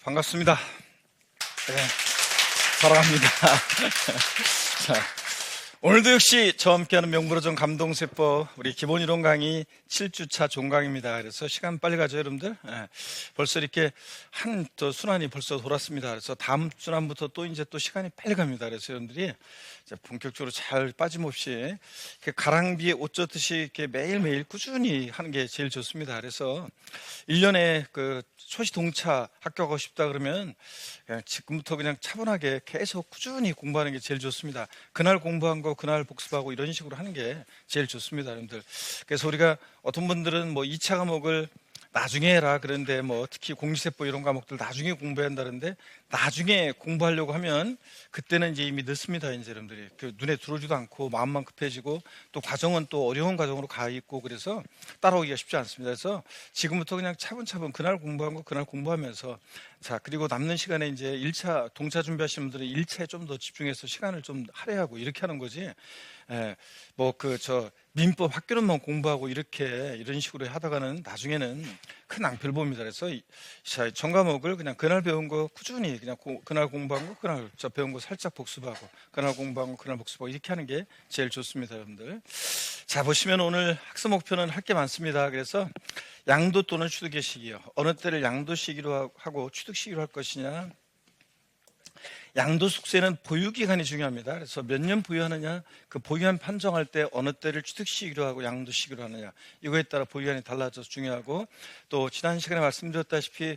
반갑습니다. 네, 사랑합니다. 자, 오늘도 역시 저와 함께하는 명불허전 감동세법 우리 기본이론 강의 7주차 종강입니다. 그래서 시간 빨리 가죠, 여러분들. 네, 벌써 이렇게 또 순환이 벌써 돌았습니다. 그래서 다음 순환부터 또 이제 또 시간이 빨리 갑니다. 그래서 여러분들이 이제 본격적으로 잘 빠짐없이 이렇게 가랑비에 옷 젖듯이 이렇게 매일매일 꾸준히 하는 게 제일 좋습니다. 그래서 1년에 그 초시 동차 합격하고 싶다 그러면 그냥 지금부터 그냥 차분하게 계속 꾸준히 공부하는 게 제일 좋습니다. 그날 공부한 거 그날 복습하고 이런 식으로 하는 게 제일 좋습니다, 여러분들. 그래서 우리가 어떤 분들은 뭐 2차 과목을 나중에 해라 그런데 뭐 특히 공시세법 이런 과목들 나중에 공부해야 한다는데 나중에 공부하려고 하면 그때는 이제 이미 늦습니다. 이제 여러분들이 그 눈에 들어오지도 않고 마음만 급해지고 또 과정은 또 어려운 과정으로 가 있고 그래서 따라오기가 쉽지 않습니다. 그래서 지금부터 그냥 차분차분 그날 공부한 거 그날 공부하면서 자 그리고 남는 시간에 이제 1차 동차 준비하시는 분들은 1차에 좀 더 집중해서 시간을 좀 할애하고 이렇게 하는 거지. 뭐 민법 학교는만 공부하고 이런 식으로 하다가는 나중에는 큰 낭패를 봅니다. 그래서 전 과목을 그냥 그날 배운 거 꾸준히 그냥 그날 공부한 거 그날 배운 거 살짝 복습하고 그날 공부한 거 그날 복습하고 이렇게 하는 게 제일 좋습니다, 여러분들. 자 보시면 오늘 학습 목표는 할 게 많습니다. 그래서 양도 또는 취득의 시기요. 어느 때를 양도 시기로 하고 취득 시기로 할 것이냐. 양도 숙세는 보유 기간이 중요합니다. 그래서 몇 년 보유하느냐, 그 보유한 판정할 때 어느 때를 취득 시기로 하고 양도 시기로 하느냐, 이거에 따라 보유한이 달라져서 중요하고, 또 지난 시간에 말씀드렸다시피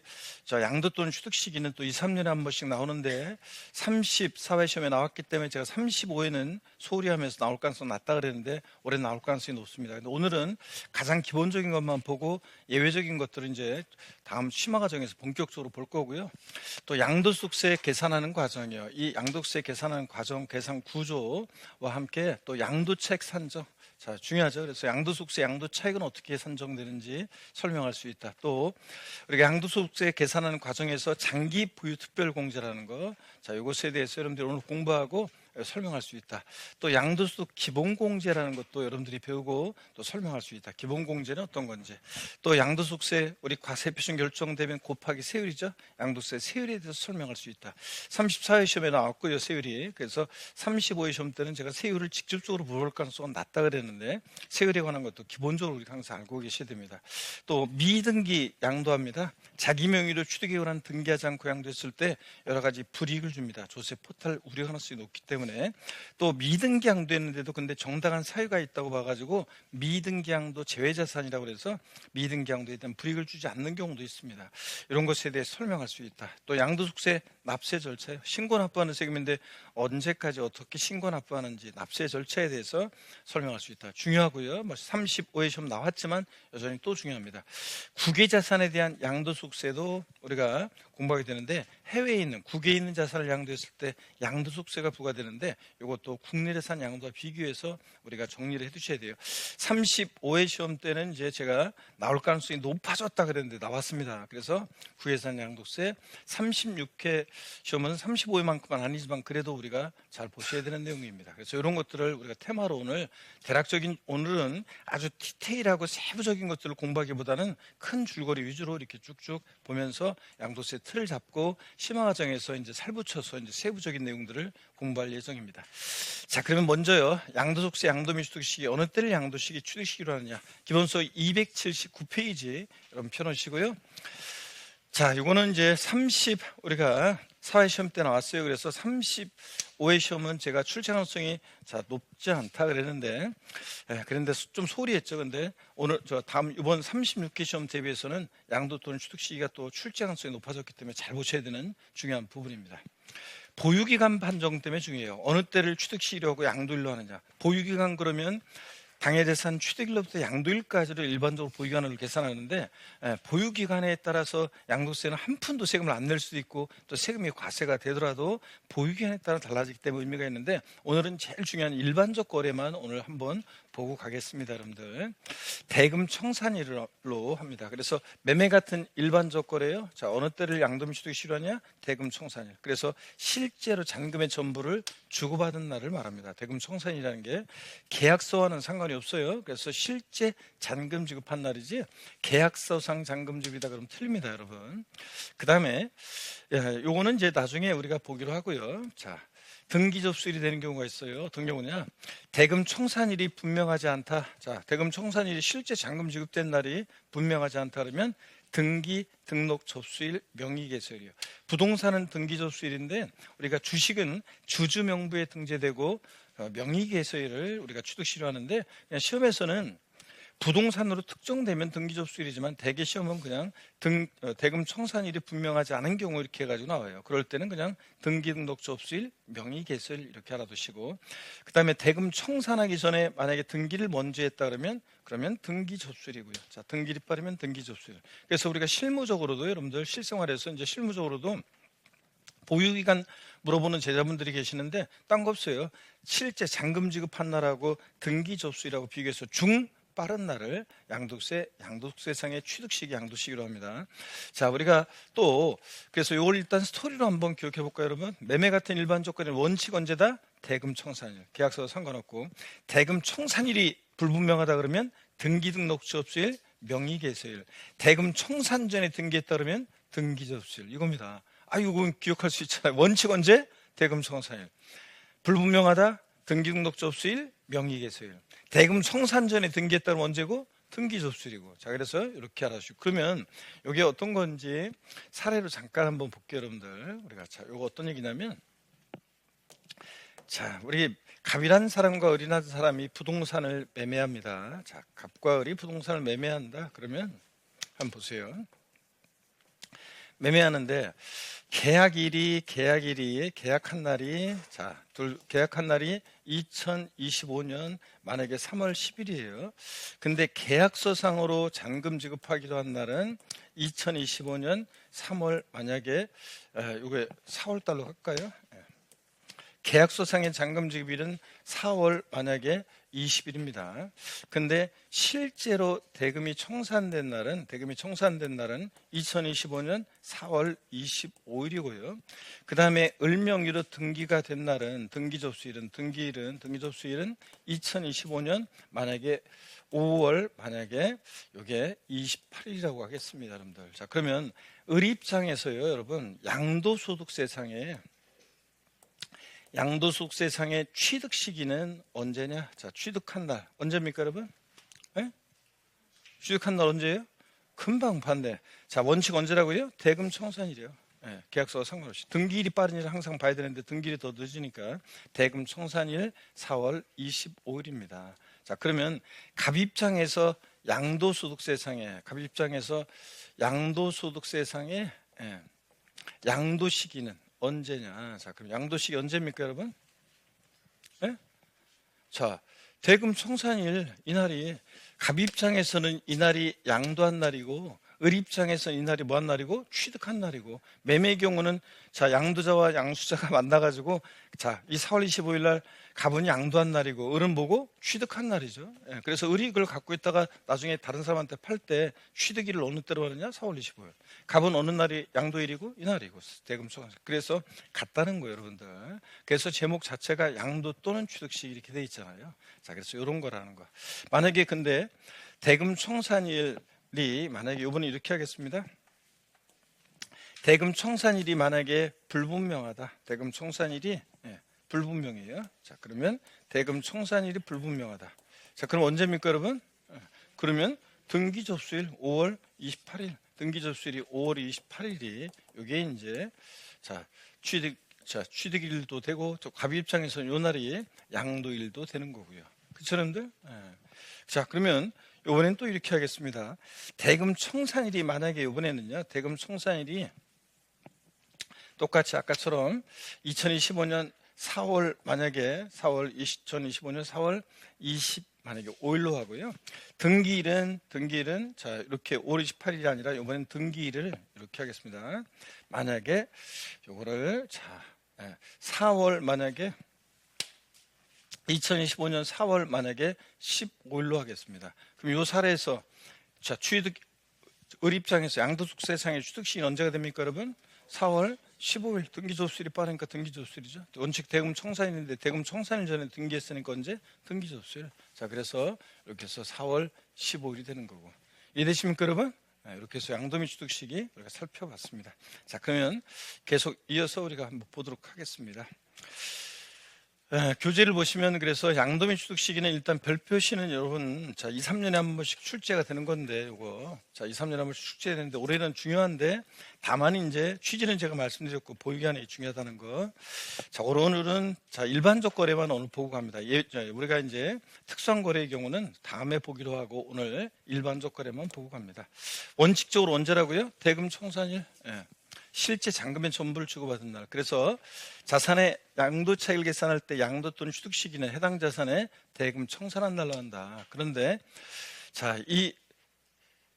양도 또는 취득 시기는 또 2, 3년에 한 번씩 나오는데 34회 시험에 나왔기 때문에 제가 35회는 소홀히 하면서 나올 가능성이 낮다 그랬는데 올해 나올 가능성이 높습니다. 근데 오늘은 가장 기본적인 것만 보고 예외적인 것들은 이제 다음 심화 과정에서 본격적으로 볼 거고요. 또 양도 숙세 계산하는 과정 이 양도세 계산하는 과정, 계산 구조와 함께 또 양도책 산정, 자 중요하죠. 그래서 양도속세, 양도차익은 어떻게 산정되는지 설명할 수 있다. 또 우리가 양도속세 계산하는 과정에서 장기 부유 특별공제라는 거, 자 이것에 대해서 여러분들이 오늘 공부하고 설명할 수 있다. 또 양도소 기본공제라는 것도 여러분들이 배우고 또 설명할 수 있다. 기본공제는 어떤 건지. 또 양도속세 우리 과세표준 결정되면 곱하기 세율이죠. 양도세 세율에 대해서 설명할 수 있다. 34회 시험에 나왔고요, 세율이. 그래서 35회 시험 때는 제가 세율을 직접적으로 물어볼 가능성은 낮다 그랬는데 세율에 관한 것도 기본적으로 우리 항상 알고 계셔야 됩니다. 또 미등기 양도합니다. 자기 명의로 취득에 관한 등기하지 않고 양도했을 때 여러 가지 불이익을 줍니다. 조세 포탈 우려 가능성이 높기 때문에. 또 미등기 양도했는데도 근데 정당한 사유가 있다고 봐가지고 미등기 양도 제외자산이라고 해서 미등기 양도에 대한 불이익을 주지 않는 경우도 있습니다. 이런 것에 대해 설명할 수 있다. 또 양도숙세 납세 절차요. 신고 납부하는 세금인데 언제까지 어떻게 신고 납부하는지 납세 절차에 대해서 설명할 수 있다. 중요하고요. 35회 시험 나왔지만 여전히 또 중요합니다. 국외자산에 대한 양도숙세도 우리가 공부하게 되는데 해외에 있는 국외에 있는 자산을 양도했을 때 양도숙세가 부과되는데 이것도 국내재산 양도와 비교해서 우리가 정리를 해두셔야 돼요. 35회 시험 때는 이제 제가 나올 가능성이 높아졌다 그랬는데 나왔습니다. 그래서 국외재산 양도세 36회 시험은 35회만큼은 아니지만 그래도 우리가 잘 보셔야 되는 내용입니다. 그래서 이런 것들을 우리가 테마로 오늘은 아주 디테일하고 세부적인 것들을 공부하기보다는 큰 줄거리 위주로 이렇게 쭉쭉 보면서 양도세 틀을 잡고 심화 과정에서 이제 살붙여서 이제 세부적인 내용들을 공부할 예정입니다. 자, 그러면 먼저요. 양도속세, 양도미 취득 시기 어느 때를 양도 시기, 취득 시기로 하느냐. 기본서 279페이지 여러분 펴놓으시고요. 자, 이거는 이제 우리가 4회 시험 때 나왔어요. 그래서 35회 시험은 제가 출제 가능성이 높지 않다 그랬는데, 그런데 좀 소홀히 했죠. 근데 오늘 이번 36회 시험 대비해서는 양도 또는 취득 시기가 또 출제 가능성이 높아졌기 때문에 잘 보셔야 되는 중요한 부분입니다. 보유기간 판정 때문에 중요해요. 어느 때를 취득 시기로 하고 양도일로 하느냐. 보유기간 그러면 당해재산 취득일로부터 양도일까지를 일반적으로 보유기간을 계산하는데 보유기간에 따라서 양도세는 한 푼도 세금을 안 낼 수도 있고 또 세금이 과세가 되더라도 보유기간에 따라 달라지기 때문에 의미가 있는데 오늘은 제일 중요한 일반적 거래만 오늘 한번 보고 가겠습니다. 여러분들 대금 청산일로 합니다. 그래서 매매 같은 일반적 거래요. 자, 어느 때를 양도미 취득이 실화냐? 대금 청산일. 그래서 실제로 잔금의 전부를 주고받은 날을 말합니다. 대금 청산이라는 게 계약서와는 상관이 없어요. 그래서 실제 잔금 지급한 날이지 계약서상 잔금 지급이다 그러면 틀립니다, 여러분. 그 다음에 예, 요거는 이제 나중에 우리가 보기로 하고요. 자, 등기 접수일이 되는 경우가 있어요. 어떤 경우냐? 대금 청산일이 분명하지 않다. 자, 대금 청산일이 실제 잔금 지급된 날이 분명하지 않다 그러면 등기 등록 접수일 명의개소일이요. 부동산은 등기 접수일인데 우리가 주식은 주주 명부에 등재되고 명의개소일을 우리가 취득시로 하는데 그냥 시험에서는 부동산으로 특정되면 등기 접수일이지만 대개 시험은 그냥 대금 청산일이 분명하지 않은 경우 이렇게 해가지고 나와요. 그럴 때는 그냥 등기 등록 접수일 명의개소일 이렇게 알아두시고, 그 다음에 대금 청산하기 전에 만약에 등기를 먼저 했다 그러면 등기 접수일이고요. 자, 등기일이 빠르면 등기 접수일. 그래서 우리가 실무적으로도 여러분들 실생활에서 이제 실무적으로도 보유기간 물어보는 제자분들이 계시는데 딴 거 없어요. 실제 잔금 지급한 날하고 등기 접수일하고 비교해서 빠른 날을 양도세상의 취득시기 양도시기로 합니다. 자, 우리가 또 그래서 이걸 일단 스토리로 한번 기억해 볼까요, 여러분? 매매 같은 일반 조건의 원칙 언제다? 대금 청산일. 계약서와 상관없고 대금 청산일이 불분명하다 그러면 등기 등록 접수일 명의개소일. 대금 청산 전에 등기했다 그러면 등기 접수일. 이겁니다. 이건 기억할 수 있잖아요. 원칙 언제? 대금 청산일. 불분명하다? 등기 등록 접수일 명의개소일. 대금 청산 전에 등기했다는 언제고? 등기 접수일이고. 자, 그래서 이렇게 알아주시고, 그러면 이게 어떤 건지 사례로 잠깐 한번 볼게요, 여러분들. 우리가 자, 이거 어떤 얘기냐면, 자, 우리 갑이란 사람과 을이라는 사람이 부동산을 매매합니다. 자, 갑과 을이 부동산을 매매한다. 그러면 한번 보세요. 매매하는데 계약한 날이 계약한 날이 2025년 만약에 3월 10일이에요. 근데 계약서상으로 잔금 지급하기로 한 날은 2025년 3월 만약에 이게 4월 달로 할까요? 계약서상의 잔금 지급일은 4월 만약에 20일입니다. 근데 실제로 대금이 청산된 날은 2025년 4월 25일이고요. 그 다음에 을명의로 등기가 된 날은 등기 접수일은 2025년 만약에 5월 만약에 이게 28일이라고 하겠습니다, 여러분들. 자, 그러면 을 입장에서요, 여러분, 양도소득세상의 취득 시기는 언제냐? 자, 취득한 날 언제입니까, 여러분? 네? 취득한 날 언제예요? 금방 반대. 자, 원칙 언제라고요? 대금 청산일이요. 네, 계약서와 상관없이 등기일이 빠른 일을 항상 봐야 되는데 등기일이 더 늦으니까 대금 청산일 4월 25일입니다. 자, 그러면 갑 입장에서 양도소득세상의 양도 시기는 언제냐? 자, 그럼 양도시기 언제입니까, 여러분? 네? 자, 대금 청산일 이날이 갑 입장에서는 이날이 양도한 날이고 을 입장에서는 이날이 뭐한 날이고 취득한 날이고, 매매의 경우는 자, 양도자와 양수자가 만나가지고 자, 이 4월 25일 날 갑은 양도한 날이고 을은 뭐고 취득한 날이죠. 예, 그래서 을이 그걸 갖고 있다가 나중에 다른 사람한테 팔 때 취득일을 어느 때로 하느냐? 4월 25일. 갑은 어느 날이 양도일이고 이날이고 대금 청산. 그래서 같다는 거예요, 여러분들. 그래서 제목 자체가 양도 또는 취득시 이렇게 돼 있잖아요. 자, 그래서 이런 거라는 거. 만약에 근데 대금 청산일이 만약에 이번에 이렇게 하겠습니다. 대금 청산일이 만약에 불분명하다. 대금 청산일이 불분명해요. 자, 그러면 대금 청산일이 불분명하다. 자, 그럼 언제입니까, 여러분? 그러면 등기 접수일 5월 28일. 등기 접수일이 5월 28일이 이게 이제 취득일도 되고 또 갑 입장에서는 이 날이 양도일도 되는 거고요. 그렇죠, 여러분들? 자, 그러면 이번엔 또 이렇게 하겠습니다. 대금 청산일이 만약에 이번에는요, 대금 청산일이 똑같이 아까처럼 2025년 4월 만약에 2025년 4월 20 만약에 5일로 하고요. 등기일은 자, 이렇게 5월 28일이 아니라 이번엔 등기일을 이렇게 하겠습니다. 만약에 요거를 자, 4월 만약에 2025년 4월 만약에 15일로 하겠습니다. 그럼 이 사례에서 자, 을 입장에서 양도소득세상의 취득시기는 언제가 됩니까, 여러분? 4월 15일. 등기 접수일이 빠르니까 등기 접수일이죠. 원칙 대금 청산일인데 대금 청산일 전에 등기했으니까 언제? 등기 접수일. 자, 그래서 이렇게 해서 4월 15일이 되는 거고. 이해되십니까, 여러분? 이렇게 해서 양도민 취득시기 우리가 살펴봤습니다. 자, 그러면 계속 이어서 우리가 한번 보도록 하겠습니다. 교재를 보시면 그래서 양도민 취득 시기는 일단 별표시는 여러분 2, 3년에 한 번씩 출제가 되는 건데 이거 2, 3년에 한 번씩 출제가 되는데 올해는 중요한데 다만 이제 취지는 제가 말씀드렸고 보유기한이 중요하다는 거. 자, 오늘은 일반적 거래만 오늘 보고 갑니다. 우리가 이제 특수한 거래의 경우는 다음에 보기로 하고 오늘 일반적 거래만 보고 갑니다. 원칙적으로 언제라고요? 대금 청산일. 실제 잔금의 전부를 주고받은 날. 그래서 자산의 양도 차익을 계산할 때 양도 또는 취득 시기는 해당 자산의 대금 청산한 날로 한다. 그런데 이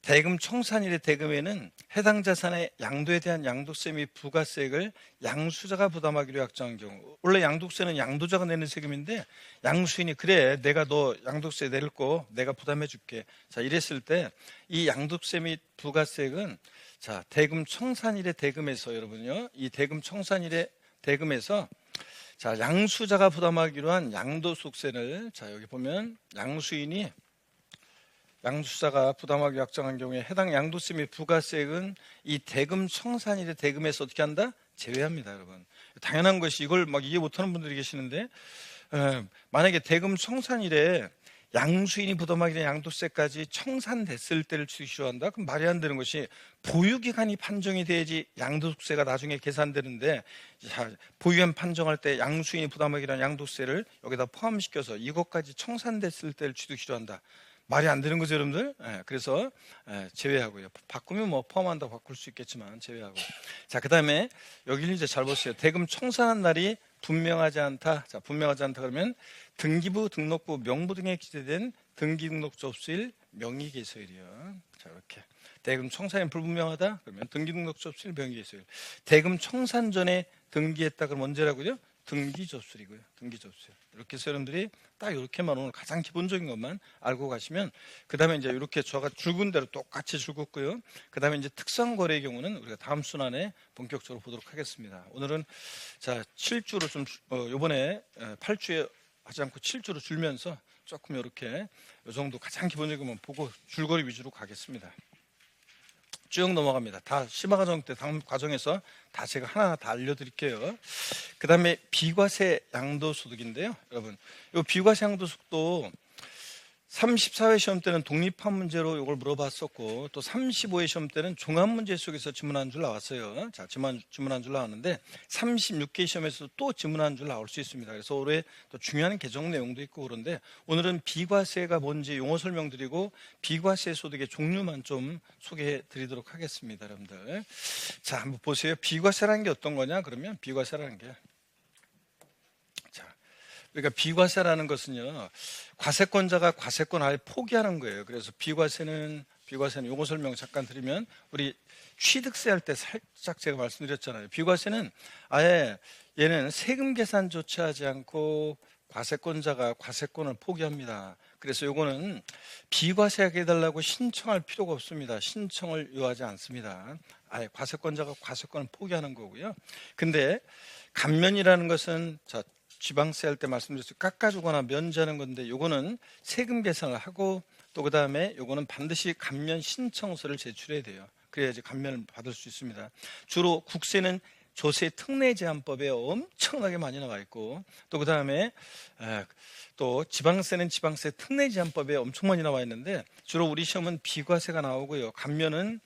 대금 청산일의 대금에는 해당 자산의 양도에 대한 양도세 및 부가세액을 양수자가 부담하기로 약정한 경우, 원래 양도세는 양도자가 내는 세금인데 양수인이 그래 내가 너 양도세 낼 거 내가 부담해 줄게. 이랬을 때 이 양도세 및 부가세액은 대금 청산일의 대금에서 여러분요, 이 대금 청산일의 대금에서 양수자가 부담하기로 한 양도소득세를 여기 보면 양수자가 부담하기로 약정한 경우에 해당 양도세 및 부가세액은 이 대금 청산일의 대금에서 어떻게 한다? 제외합니다, 여러분. 당연한 것이 이걸 막 이해 못하는 분들이 계시는데 만약에 대금 청산일에 양수인이 부담하기로 한 양도세까지 청산됐을 때를 취득시로 한다? 그럼 말이 안 되는 것이 보유기간이 판정이 돼야지 양도세가 나중에 계산되는데 보유기간 판정할 때 양수인이 부담하기로 한 양도세를 여기다 포함시켜서 이것까지 청산됐을 때를 취득시로 한다. 말이 안 되는 거죠, 여러분들? 그래서 제외하고요. 바꾸면 뭐 포함한다고 바꿀 수 있겠지만 제외하고. 그 다음에 여기를 이제 잘 보세요. 대금 청산한 날이 분명하지 않다. 분명하지 않다 그러면 등기부, 등록부, 명부 등에 기재된 등기등록 접수일, 명의개소일이요. 이렇게 대금 청산이 불분명하다 그러면 등기등록 접수일, 명의개소일. 대금 청산 전에 등기했다 그러면 언제라고요? 등기접수이고요. 등기접수. 이렇게 해서 여러분들이 딱 이렇게만 오늘 가장 기본적인 것만 알고 가시면 그 다음에 이제 이렇게 저가 줄근 대로 똑같이 줄긋고요. 그 다음에 이제 특수한 거래의 경우는 우리가 다음 순환에 본격적으로 보도록 하겠습니다. 오늘은 7주로 좀 요번에 8주에 하지 않고 7주로 줄면서 조금 이렇게 이 정도 가장 기본적인 것만 보고 줄거리 위주로 가겠습니다. 쭉 넘어갑니다. 다 심화 과정 때 다음 과정에서 다 제가 하나하나 다 알려드릴게요. 그 다음에 비과세 양도소득인데요. 여러분, 이 비과세 양도소득도 34회 시험 때는 독립한 문제로 이걸 물어봤었고 또 35회 시험 때는 종합 문제 속에서 지문한 줄 나왔어요. 지문한 줄 나왔는데 36회 시험에서 또 지문한 줄 나올 수 있습니다. 그래서 올해 또 중요한 개정 내용도 있고 그런데 오늘은 비과세가 뭔지 용어 설명드리고 비과세 소득의 종류만 좀 소개해 드리도록 하겠습니다, 여러분들. 한번 보세요. 비과세라는 게 어떤 거냐? 그러면 비과세라는 게 그러니까 비과세라는 것은요, 과세권자가 과세권 아예 포기하는 거예요. 그래서 비과세는 용어 설명 잠깐 드리면 우리 취득세 할 때 살짝 제가 말씀드렸잖아요. 비과세는 아예 얘는 세금 계산조차 하지 않고 과세권자가 과세권을 포기합니다. 그래서 요거는 비과세하게 해달라고 신청할 필요가 없습니다. 신청을 요하지 않습니다. 아예 과세권자가 과세권을 포기하는 거고요. 근데 감면이라는 것은 지방세 할 때 말씀드렸죠. 깎아주거나 면제하는 건데 요거는 세금 계산을 하고 또 그 다음에 요거는 반드시 감면 신청서를 제출해야 돼요. 그래야지 감면을 받을 수 있습니다. 주로 국세는 조세 특례 제한법에 엄청나게 많이 나와 있고 또 그 다음에 또 지방세는 지방세 특례 제한법에 엄청 많이 나와 있는데 주로 우리 시험은 비과세가 나오고요. 감면은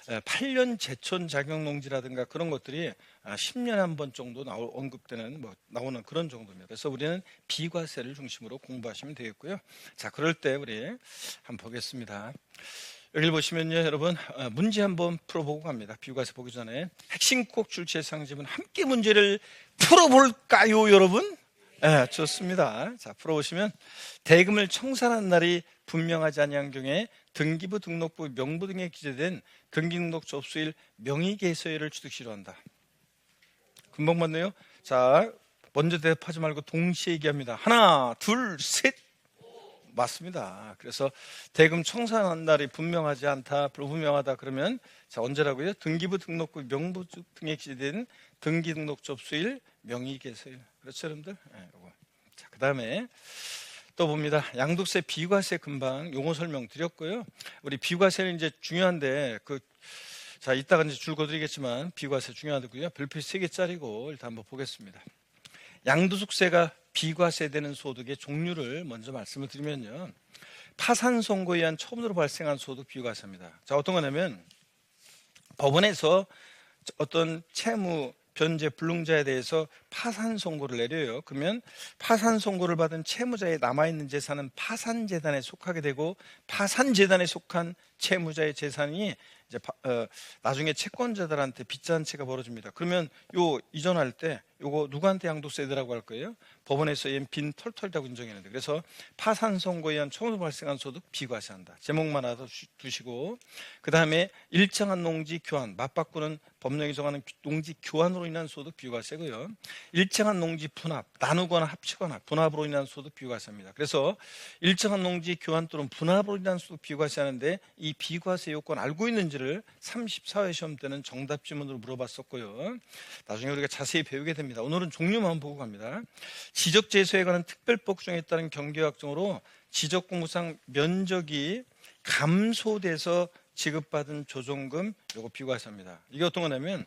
8년 제촌 자격농지라든가 그런 것들이 10년에 한 번 정도 언급되는 나오는 그런 정도입니다. 그래서 우리는 비과세를 중심으로 공부하시면 되겠고요. 그럴 때 우리 한번 보겠습니다. 여기 보시면요, 여러분 문제 한번 풀어보고 갑니다. 비과세 보기 전에 핵심 꼭 출제 상지문 함께 문제를 풀어볼까요, 여러분? 네, 좋습니다. 풀어보시면 대금을 청산한 날이 분명하지 아니한 경우에 등기부, 등록부, 명부 등에 기재된 등기등록 접수일, 명의개소일을 취득시로 한다. 금방 맞네요. 먼저 대답하지 말고 동시에 얘기합니다. 하나, 둘, 셋. 맞습니다. 그래서 대금 청산한 날이 분명하지 않다, 불분명하다 그러면 언제라고요? 등기부, 등록부, 명부 등에 기재된 등기등록 접수일, 명의개소일. 그렇죠, 여러분들? 네, 요거. 그 다음에 또 봅니다. 양도세, 비과세 금방 용어 설명 드렸고요. 우리 비과세는 이제 중요한데 자, 이따가 이제 줄 거드리겠지만 비과세 중요하고요. 별표 3개짜리고 일단 한번 보겠습니다. 양도소득세가 비과세되는 소득의 종류를 먼저 말씀을 드리면요. 파산 선고에 의한 처분으로 발생한 소득 비과세입니다. 자, 어떤 거냐면 법원에서 어떤 채무 변제 불능자에 대해서 파산 선고를 내려요. 그러면 파산 선고를 받은 채무자의 남아있는 재산은 파산재단에 속하게 되고, 파산재단에 속한 채무자의 재산이 이제 나중에 채권자들한테 빚잔치가 벌어집니다. 그러면 요 이전할 때 요거 누구한테 양도세라고 할 거예요? 법원에서 얘는 빈 털털이라고 인정했는데, 그래서 파산 선고에 의한 처음으로 발생한 소득 비과세한다. 제목만 하나 두시고, 그 다음에 일정한 농지 교환, 맞바꾸는 법령이 정하는 농지 교환으로 인한 소득 비과세고요. 일정한 농지 분합, 나누거나 합치거나 분합으로 인한 소득 비과세입니다. 그래서 일정한 농지 교환 또는 분합으로 인한 소득 비과세하는데, 이 비과세 요건 알고 있는지를 34회 시험 때는 정답 지문으로 물어봤었고요. 나중에 우리가 자세히 배우게 됩니다. 오늘은 종류만 보고 갑니다. 지적재소에 관한 특별법 규정에 따른 경계약정으로 지적공부상 면적이 감소돼서 지급받은 조정금, 요거 비과세입니다. 이게 어떤 거냐면,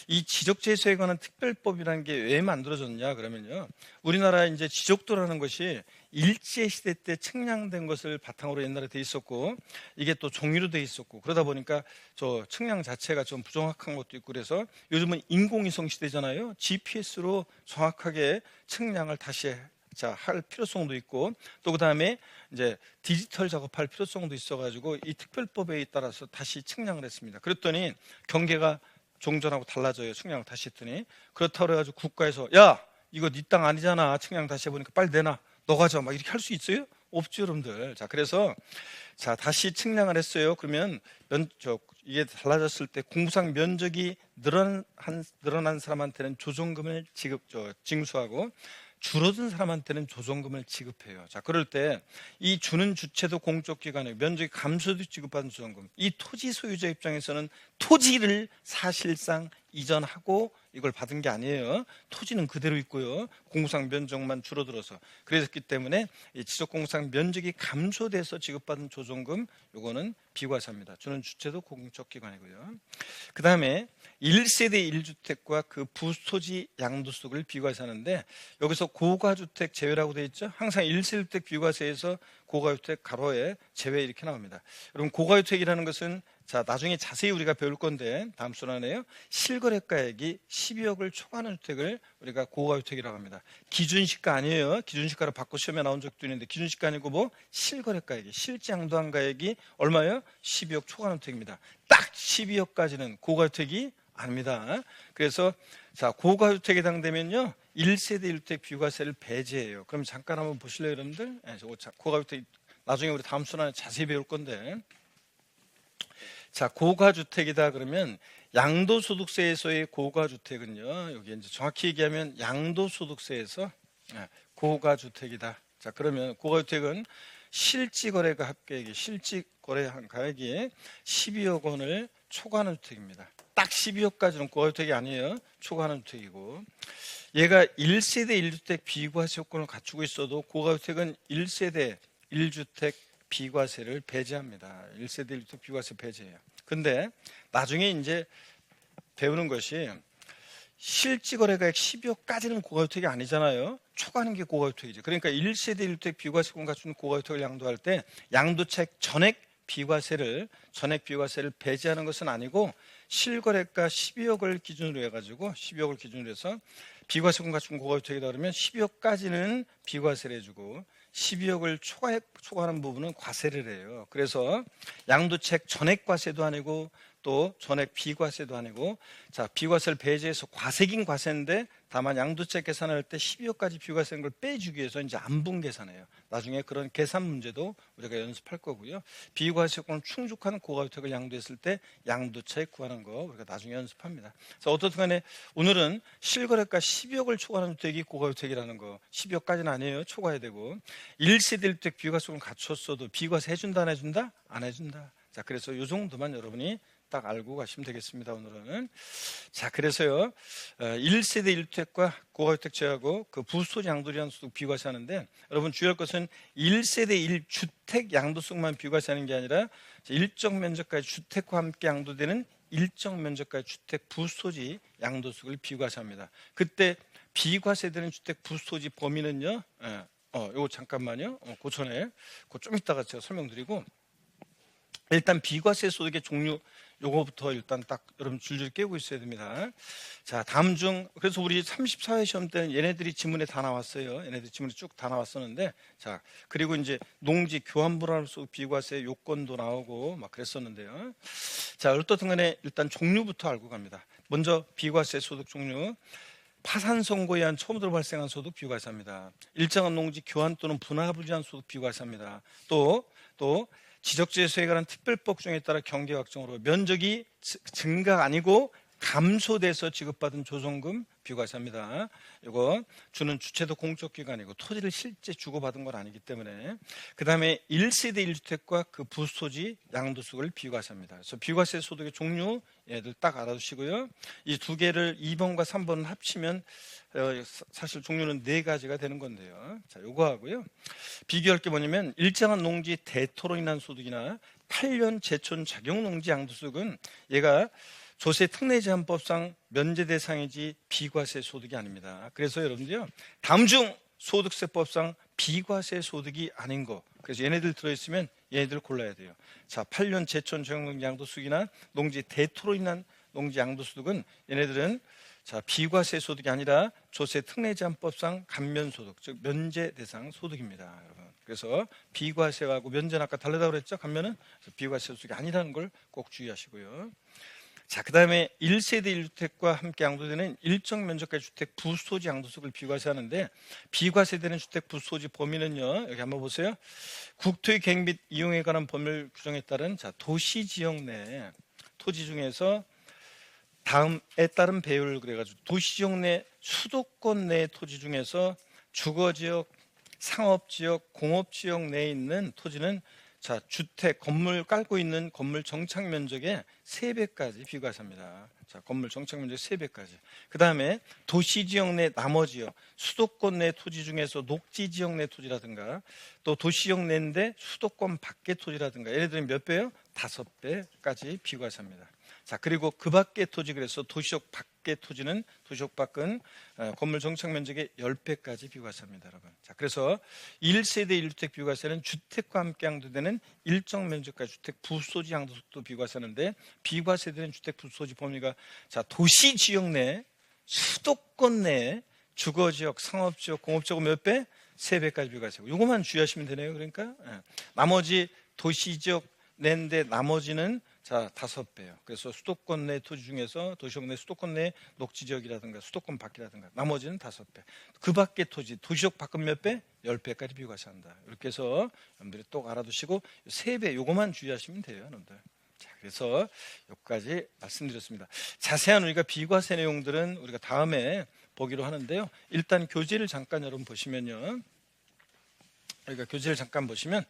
이 지적재소에 관한 특별법이라는 게 왜 만들어졌냐 그러면요, 우리나라 이제 지적도라는 것이 일제시대 때 측량된 것을 바탕으로 옛날에 돼 있었고, 이게 또 종이로 돼 있었고, 그러다 보니까 저 측량 자체가 좀 부정확한 것도 있고, 그래서 요즘은 인공위성 시대잖아요. GPS로 정확하게 측량을 다시 할 필요성도 있고, 또 그 다음에 이제 디지털 작업할 필요성도 있어가지고 이 특별법에 따라서 다시 측량을 했습니다. 그랬더니 경계가 종전하고 달라져요. 측량을 다시 했더니. 그렇다고 해가지고 국가에서 야, 이거 네 땅 아니잖아, 측량 다시 해보니까 빨리 내놔, 너 가져, 막 이렇게 할 수 있어요? 없죠, 여러분들. 자, 그래서 다시 측량을 했어요. 그러면 이게 달라졌을 때 공부상 면적이 늘어난 사람한테는 조정금을 징수하고, 줄어든 사람한테는 조정금을 지급해요. 자, 그럴 때 이 주는 주체도 공적 기관이고 면적이 감소도 지급받은 조정금, 이 토지 소유자 입장에서는 토지를 사실상 이전하고 이걸 받은 게 아니에요. 토지는 그대로 있고요. 공구상 면적만 줄어들어서 그랬기 때문에 이 지적공구상 면적이 감소돼서 지급받은 조정금, 요거는 비과세입니다. 주는 주체도 공적 기관이고요. 그 다음에 1세대 1주택과 그 부토지 양도소득을 비과세하는데, 여기서 고가주택 제외라고 되어 있죠. 항상 1세대 비과세에서 고가주택 가로에 제외 이렇게 나옵니다. 여러분, 고가주택이라는 것은 나중에 자세히 우리가 배울 건데 다음 순환에요. 실거래가액이 12억을 초과하는 주택을 우리가 고가주택이라고 합니다. 기준시가 아니에요. 기준시가로 바꿔 시험에 나온 적도 있는데, 기준시가 아니고 실거래가액이, 실제 양도한 가액이 얼마예요? 12억 초과하는 주택입니다. 딱 12억까지는 고가주택이 아닙니다. 그래서 고가주택에 해당되면요, 1세대 1주택 비과세를 배제해요. 그럼 잠깐 한번 보실래요, 여러분들? 고가주택 나중에 우리 다음 순환에 자세히 배울 건데, 고가주택이다 그러면 양도소득세에서의 고가주택은요, 여기 이제 정확히 얘기하면 양도소득세에서 고가주택이다. 그러면 고가주택은 실지거래가 합계액이, 실지거래한 가액이 12억 원을 초과하는 주택입니다. 딱 12억까지는 고가주택이 아니에요. 초과하는 주택이고, 얘가 1세대 1주택 비과세 요건을 갖추고 있어도 고가주택은 1세대 1주택 비과세를 배제합니다. 1세대 1주택 비과세 배제해요. 근데 나중에 이제 배우는 것이, 실지거래가액 12억까지는 고가주택이 아니잖아요. 초과하는 게 고가주택이죠. 그러니까 1세대 1주택 비과세권 갖춘 고가주택을 양도할 때 양도책 전액 비과세를 배제하는 것은 아니고, 실거래가 12억을 기준으로 해가지고 12억을 기준으로 해서 비과세권 갖춘 고가주택이다 그러면 12억까지는 비과세를 해주고, 12억을 초과하는 부분은 과세를 해요. 그래서 양도책 전액 과세도 아니고 또 전액 비과세도 아니고, 비과세를 배제해서 과세긴 과세인데, 다만 양도책 계산할 때 12억까지 비과세인 걸 빼주기 위해서 이제 안분 계산해요. 나중에 그런 계산 문제도 우리가 연습할 거고요. 비과세권 충족하는 고가주택을 양도했을 때 양도책 구하는 거 우리가 나중에 연습합니다. 어떻든 간에 오늘은 실거래가 12억을 초과하는 주택이 고가주택이라는 거, 12억까지는 아니에요. 초과해야 되고, 1세대 1주택 비과세권 갖췄어도 비과세 해준다 안 해준다? 안 해준다. 그래서 이 정도만 여러분이 딱 딱 알고 가시면 되겠습니다. 오늘은. 자, 그래서요, 1세대 1주택과 고가주택 제외하고 그 부소지 양도소득 소득 비과세 하는데, 여러분 주의할 것은 1세대 1주택 양도소득만 비과세 하는 게 아니라 일정 면적까지 주택과 함께 양도되는 일정 면적까지 주택 부소지 양도소득을 비과세합니다. 그때 비과세되는 주택 부소지 범위는요, 요거 잠깐만요. 그 전에 그거 좀 이따가 제가 설명드리고, 일단 비과세 소득의 종류 요거부터 일단 딱 여러분 줄줄 깨고 있어야 됩니다. 자, 다음 중 그래서 우리 34회 시험 때는 얘네들이 지문에 다 나왔어요. 얘네들이 지문에 쭉 다 나왔었는데, 자, 그리고 이제 농지 교환불환 소득 비과세 요건도 나오고 막 그랬었는데요. 자, 어떻든 간에 일단 종류부터 알고 갑니다. 먼저 비과세 소득 종류. 파산 선고에 의한 처음으로 발생한 소득 비과세합니다. 일정한 농지 교환 또는 분할을 위한 소득 비과세합니다. 또 지적재소에 관한 특별법 규정에 따라 경계각정으로 면적이 증가가 아니고 감소돼서 지급받은 조성금 비과세합니다. 이거 주는 주체도 공적기관이고 토지를 실제 주고받은 건 아니기 때문에. 그 다음에 1세대 1주택과 그 부소지 양도소득을 비과세합니다. 그래서 비과세 소득의 종류 얘들 딱 알아두시고요. 이 두 개를 2번과 3번을 합치면 사실 종류는 4가지가 되는 건데요. 자, 요거 하고요. 비교할 게 뭐냐면 일정한 농지 대토로 인한 소득이나 8년 제촌 작용 농지 양도소득은 얘가 조세 특례 제한법상 면제 대상이지 비과세 소득이 아닙니다. 그래서 여러분들요, 다음 중 소득세법상 비과세 소득이 아닌 거, 그래서 얘네들 들어있으면 얘네들 골라야 돼요. 자, 8년 제촌 적용 농지 양도소득이나 농지 대토로 인한 농지 양도소득은 얘네들은 자, 비과세 소득이 아니라 조세 특례 제한법상 감면소득, 즉 면제 대상 소득입니다, 여러분. 그래서 비과세하고 면제는 아까 다르다고 그랬죠? 감면은 비과세 소득이 아니라는 걸 꼭 주의하시고요. 자, 그 다음에 1세대 1주택과 함께 양도되는 일정 면적까지 주택 부소지 양도소득을 비과세하는데, 비과세되는 주택 부소지 범위는요, 여기 한번 보세요. 국토의 계획 및 이용에 관한 법률 규정에 따른 자, 도시지역 내 토지 중에서 다음에 따른 배율을 그래가지고 도시지역 내 수도권 내 토지 중에서 주거지역, 상업지역, 공업지역 내에 있는 토지는 자, 주택, 건물 깔고 있는 건물 정착 면적의 3배까지 비과세합니다. 자, 건물 정착 면적 3배까지. 그 다음에 도시지역 내 나머지요, 수도권 내 토지 중에서 녹지지역 내 토지라든가, 또 도시지역 내인데 수도권 밖의 토지라든가, 얘네들은 몇 배요? 5배까지 비과세합니다. 자, 그리고 그 밖의 토지, 그래서 도시역 밖의 토지는, 도시역 밖은 건물 정착 면적의 10배까지 비과세합니다, 여러분. 자, 그래서 1세대 1주택 비과세는 주택과 함께 양도되는 일정 면적까지 주택 부소지 양도소득도 비과세하는데, 비과세되는 주택 부소지 범위가 자, 도시 지역 내, 수도권 내, 주거지역, 상업지역, 공업지역 몇 배? 3배까지 비과세고, 이것만 주의하시면 되네요. 그러니까 나머지 도시지역 내인데 나머지는 자, 5배요. 그래서 수도권 내 토지 중에서 도시역 내 수도권 내 녹지지역이라든가 수도권 밖이라든가 나머지는 5배. 그 밖의 토지, 도시역 밖은 몇 배? 10배까지 비과세한다. 이렇게 해서 여러분들이 또 알아두시고 3배 요거만 주의하시면 돼요, 여러분들. 자, 그래서 여기까지 말씀드렸습니다. 자세한 우리가 비과세 내용들은 우리가 다음에 보기로 하는데요. 일단 교재를 잠깐 여러분 보시면요. 우리가 교재를 잠깐 보시면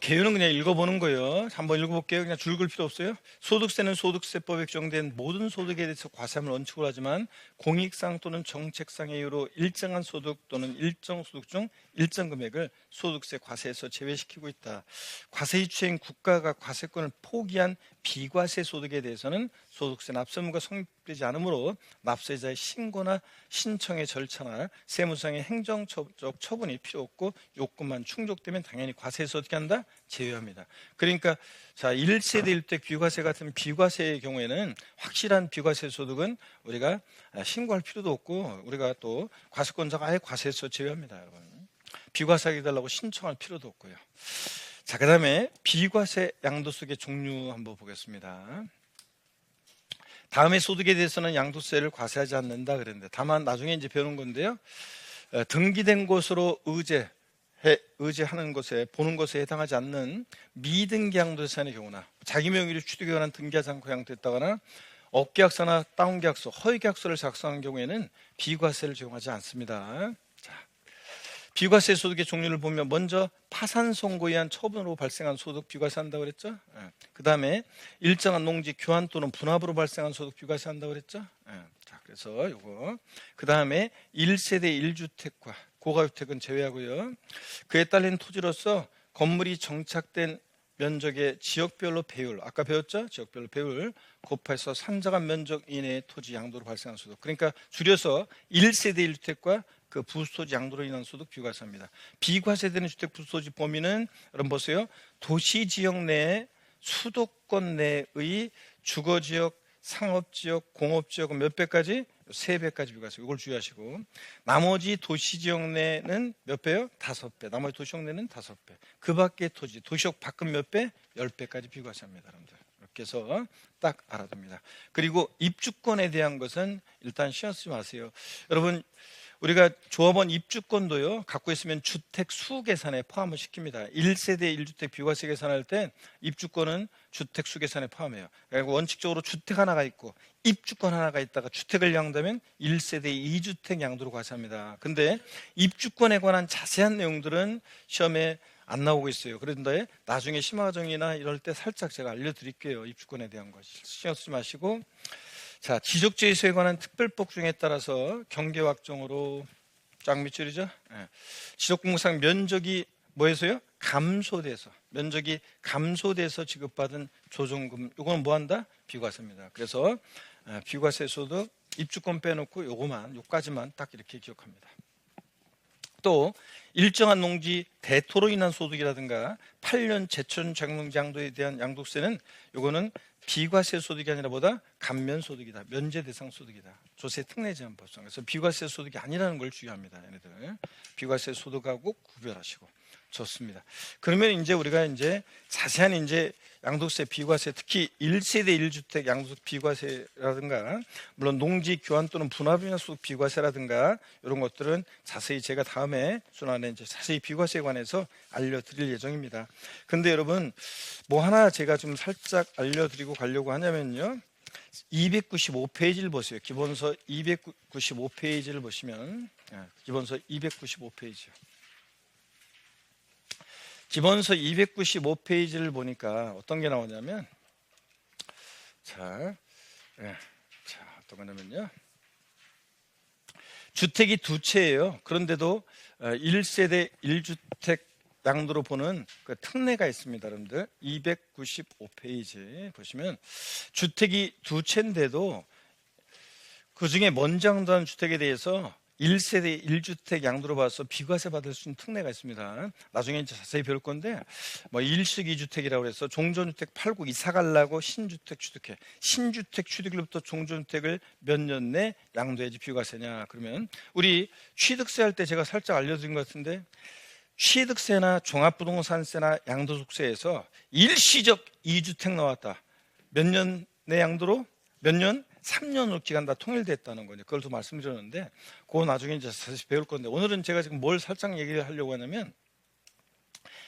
개요는 그냥 읽어보는 거예요. 한번 읽어볼게요. 그냥 줄 글 필요 없어요. 소득세는 소득세법에 규정된 모든 소득에 대해서 과세함을 원칙으로 하지만 공익상 또는 정책상의 이유로 일정한 소득 또는 일정 소득 중 일정 금액을 소득세 과세에서 제외시키고 있다. 과세 이추행 국가가 과세권을 포기한 비과세 소득에 대해서는 소득세 납세 의무가 성립되지 않으므로 납세자의 신고나 신청의 절차나 세무상의 행정적 처분이 필요 없고 요건만 충족되면 당연히 과세에서 어떻게 한다? 제외합니다. 그러니까 자, 1세대 1주택 비과세 같은 비과세의 경우에는 확실한 비과세 소득은 우리가 신고할 필요도 없고, 우리가 또 과세권자가 아예 과세에서 제외합니다, 여러분. 비과세하게 해달라고 신청할 필요도 없고요. 자, 그 다음에 비과세 양도소득의 종류 한번 보겠습니다. 다음의 소득에 대해서는 양도세를 과세하지 않는다 그랬는데, 다만 나중에 이제 배우는 건데요. 등기된 곳으로 의제하는 것에, 보는 것에 해당하지 않는 미등기 양도세의 경우나 자기 명의로 취득에 관한 등기하지 않고 양도했다거나 업계약서나 다운계약서, 허위계약서를 작성한 경우에는 비과세를 적용하지 않습니다. 자, 비과세 소득의 종류를 보면 먼저 파산 선고에 의한 처분으로 발생한 소득 비과세한다고 그랬죠. 그 다음에 일정한 농지 교환 또는 분합으로 발생한 소득 비과세한다고 그랬죠. 자, 그래서 요거 그 다음에 1세대 1주택과 고가주택은 제외하고요. 그에 딸린 토지로서 건물이 정착된 면적의 지역별로 배율, 아까 배웠죠? 지역별로 배율 곱해서 산자간 면적 이내의 토지 양도로 발생한 소득. 그러니까 줄여서 1세대 1주택과 그 부수토지 양도로 인한 소득 비과세입니다. 비과세되는 주택 부수토지 범위는 여러분 보세요. 도시지역 내에 수도권 내의 주거지역, 상업지역, 공업지역은 몇 배까지? 3배까지 비과세. 이걸 주의하시고 나머지 도시지역 내는 몇 배요? 5배. 나머지 도시지역 내는 5배. 그 밖의 토지, 도시역 밖은 몇 배? 10배까지 비과세합니다. 여러분들. 이렇게 해서 딱 알아둡니다. 그리고 입주권에 대한 것은 일단 신경 쓰지 마세요. 여러분 우리가 조합원 입주권도요 갖고 있으면 주택 수 계산에 포함을 시킵니다. 1세대 1주택 비과세 계산할 때 입주권은 주택 수 계산에 포함해요. 그리고 원칙적으로 주택 하나가 있고 입주권 하나가 있다가 주택을 양도하면 1세대 2주택 양도로 과세합니다. 근데 입주권에 관한 자세한 내용들은 시험에 안 나오고 있어요. 그런데 나중에 심화과정이나 이럴 때 살짝 제가 알려드릴게요. 입주권에 대한 거 신경 쓰지 마시고, 자, 지적재해소에 관한 특별법 중에 따라서 경계확정으로 쫙 밑줄이죠. 지적공사상 면적이 뭐해서요? 감소돼서, 면적이 감소돼서 지급받은 조정금, 요거는 뭐한다? 비과세입니다. 그래서 비과세 소득 입주권 빼놓고 요까지만 딱 이렇게 기억합니다. 또 일정한 농지 대토로 인한 소득이라든가 8년 제천 장농지 양도에 대한 양도세는 요거는 비과세 소득이 아니라 뭐다? 감면 소득이다. 면제 대상 소득이다. 조세 특례 제한 법상. 그래서 비과세 소득이 아니라는 걸 주의합니다. 얘네들. 비과세 소득하고 구별하시고. 좋습니다. 그러면 이제 우리가 이제 자세한 이제 양도세 비과세, 특히 1세대 1주택 양도세 비과세라든가 물론 농지 교환 또는 분합이나 소득 비과세라든가 이런 것들은 자세히 제가 다음에 순환에 이제 자세히 비과세에 관해서 알려드릴 예정입니다. 근데 여러분 뭐 하나 제가 좀 살짝 알려드리고 가려고 하냐면요. 295페이지를 보세요. 기본서 295페이지를 보시면 기본서 295페이지요. 기본서 295페이지를 보니까 어떤 게 나오냐면 자, 어떤 거냐면요. 주택이 두 채예요. 그런데도 1세대 1주택 양도로 보는 그 특례가 있습니다. 여러분들 295페이지 보시면 주택이 두 채인데도 그중에 먼저 양도한 주택에 대해서 1세대 1주택 양도로 봐서 비과세 받을 수 있는 특례가 있습니다. 나중에 이제 자세히 배울 건데 뭐 1식 2주택이라고 해서 종전주택 팔고 이사 가려고 신주택 취득해. 신주택 취득일부터 종전주택을 몇 년 내 양도해야지 비과세냐. 그러면 우리 취득세 할 때 제가 살짝 알려드린 것 같은데 취득세나 종합부동산세나 양도소득세에서 일시적 2주택 나왔다. 몇 년 내 양도로? 몇 년? 3년으로 기간 다 통일됐다는 거죠. 그걸 또 말씀드렸는데 그거 나중에 이제 다시 배울 건데 오늘은 제가 지금 뭘 살짝 얘기를 하려고 하냐면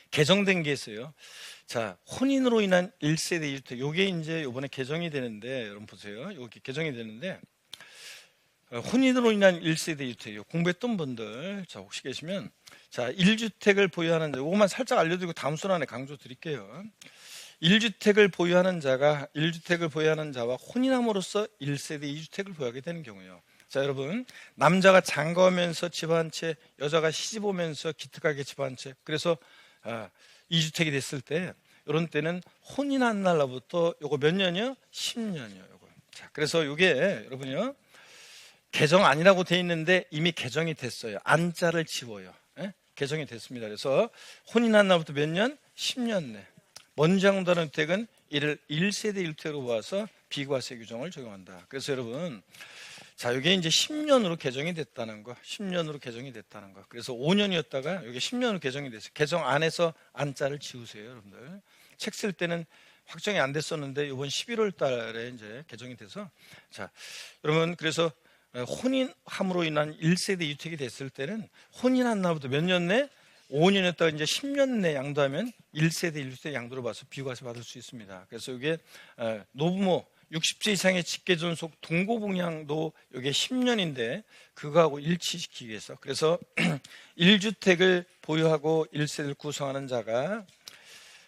개정된 게 있어요. 자, 혼인으로 인한 1세대 2주택 요게 이제 이번에 개정이 되는데 여러분 보세요. 요게 개정이 되는데 혼인으로 인한 1세대 2주택 공부했던 분들 자 혹시 계시면 자 1주택을 보유하는 자 요것만 살짝 알려드리고 다음 순환에 강조 드릴게요. 1주택을 보유하는 자가 1주택을 보유하는 자와 혼인함으로써 1세대 2주택을 보유하게 되는 경우요. 자, 여러분 남자가 장가오면서 집 한 채, 여자가 시집 오면서 기특하게 집 한 채. 그래서 2주택이 됐을 때 이런 때는 혼인한 날로부터 요거 몇 년이요? 10년이요. 요거. 자, 그래서 요게 여러분요. 개정 아니라고 돼 있는데 이미 개정이 됐어요. 안자를 지워요. 개정이 됐습니다. 그래서 혼인한 날부터 몇 년? 10년 내. 먼저 양도하는 주택은 이를 1세대 1주택으로 보아서 비과세 규정을 적용한다. 그래서 여러분, 자, 이게 이제 10년으로 개정이 됐다는 거, 10년으로 개정이 됐다는 거. 그래서 5년이었다가 이게 10년으로 개정이 됐어요. 개정 안에서 안자를 지우세요, 여러분들. 책 쓸 때는 확정이 안 됐었는데 이번 11월 달에 이제 개정이 돼서 자, 여러분 그래서 혼인함으로 인한 1세대 2주택이 됐을 때는 혼인한 날부터 몇 년 내? 5년이었다가 이제 10년 내 양도하면 1세대 1주택 양도로 봐서 비과세 받을 수 있습니다. 그래서 이게 노부모 60세 이상의 직계존속 동고봉양도 이게 10년인데 그거하고 일치시키기 위해서, 그래서 1주택을 보유하고 1세대를 구성하는 자가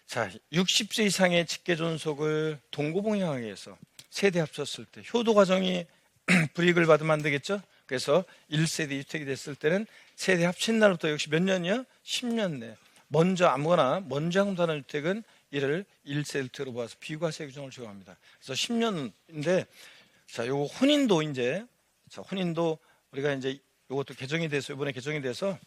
60세 이상의 직계존속을 동고봉양하기 위해서 세대 합쳤을 때 효도 과정이 불이익을 받으면 안 되겠죠. 그래서 1세대 주택이 됐을 때는 세대 합친 날부터 역시 몇 년이요? 10년 내. 먼저 하는 주택은 이를 1세대 주택으로 보아서 비과세 규정을 적용합니다. 그래서 10년인데, 요거 혼인도 혼인도 우리가 이제 요것도 개정이 돼서, 이번에 개정이 돼서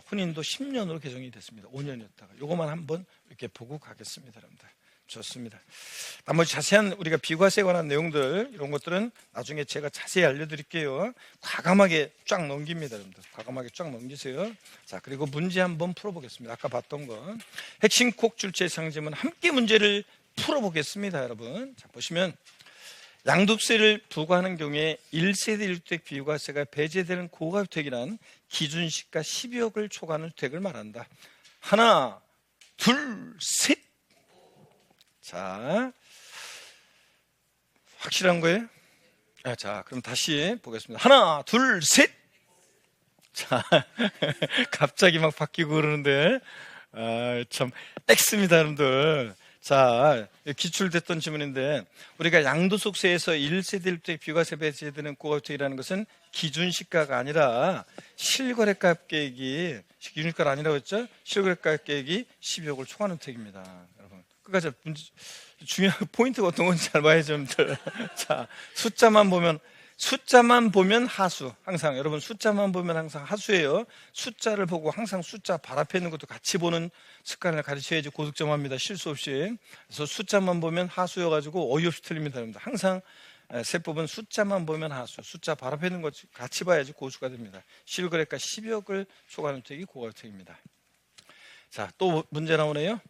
혼인도 10년으로 개정이 됐습니다. 5년이었다가. 요거만 한번 이렇게 보고 가겠습니다, 여러분들. 좋습니다. 나머지 자세한 우리가 비과세에 관한 내용들, 이런 것들은 나중에 제가 자세히 알려드릴게요. 과감하게 쫙 넘깁니다, 여러분들. 과감하게 쫙 넘기세요. 그리고 문제 한번 풀어보겠습니다. 아까 봤던 거. 핵심 콕 출제 상징은 함께 문제를 풀어보겠습니다, 여러분. 보시면 양도세를 부과하는 경우에 1세대 1주택 비과세가 배제되는 고가주택이란 기준시가 12억을 초과하는 주택을 말한다. 하나, 둘, 셋. 확실한 거예요? 그럼 다시 보겠습니다. 하나, 둘, 셋. 갑자기 막 바뀌고 그러는데, 참, X입니다, 여러분들. 기출됐던 질문인데, 우리가 양도소득세에서 1세대 1주택 비과세 배제되는 고가주택이라는 것은 기준시가가 아니라 실거래가액 계획이, 기준시가가 아니라고 했죠? 실거래가액 계획이 12억을 초과하는 주택입니다. 여러분, 끝까지 중요한 포인트가 어떤 건지 잘 봐야죠, 여러분들. 숫자만 보면 하수. 항상 여러분, 숫자만 보면 항상 하수예요. 숫자를 보고 항상 숫자 발 앞에 있는 것도 같이 보는 습관을 가르쳐야지 고득점합니다, 실수 없이. 그래서 숫자만 보면 하수여가지고 어이없이 틀립니다, 여러분들. 항상 세법은 숫자만 보면 하수, 숫자 발 앞에 있는 것 같이 봐야지 고수가 됩니다. 실거래가 12억을 초과하는 주택이 고가주택입니다. 또 문제 나오네요.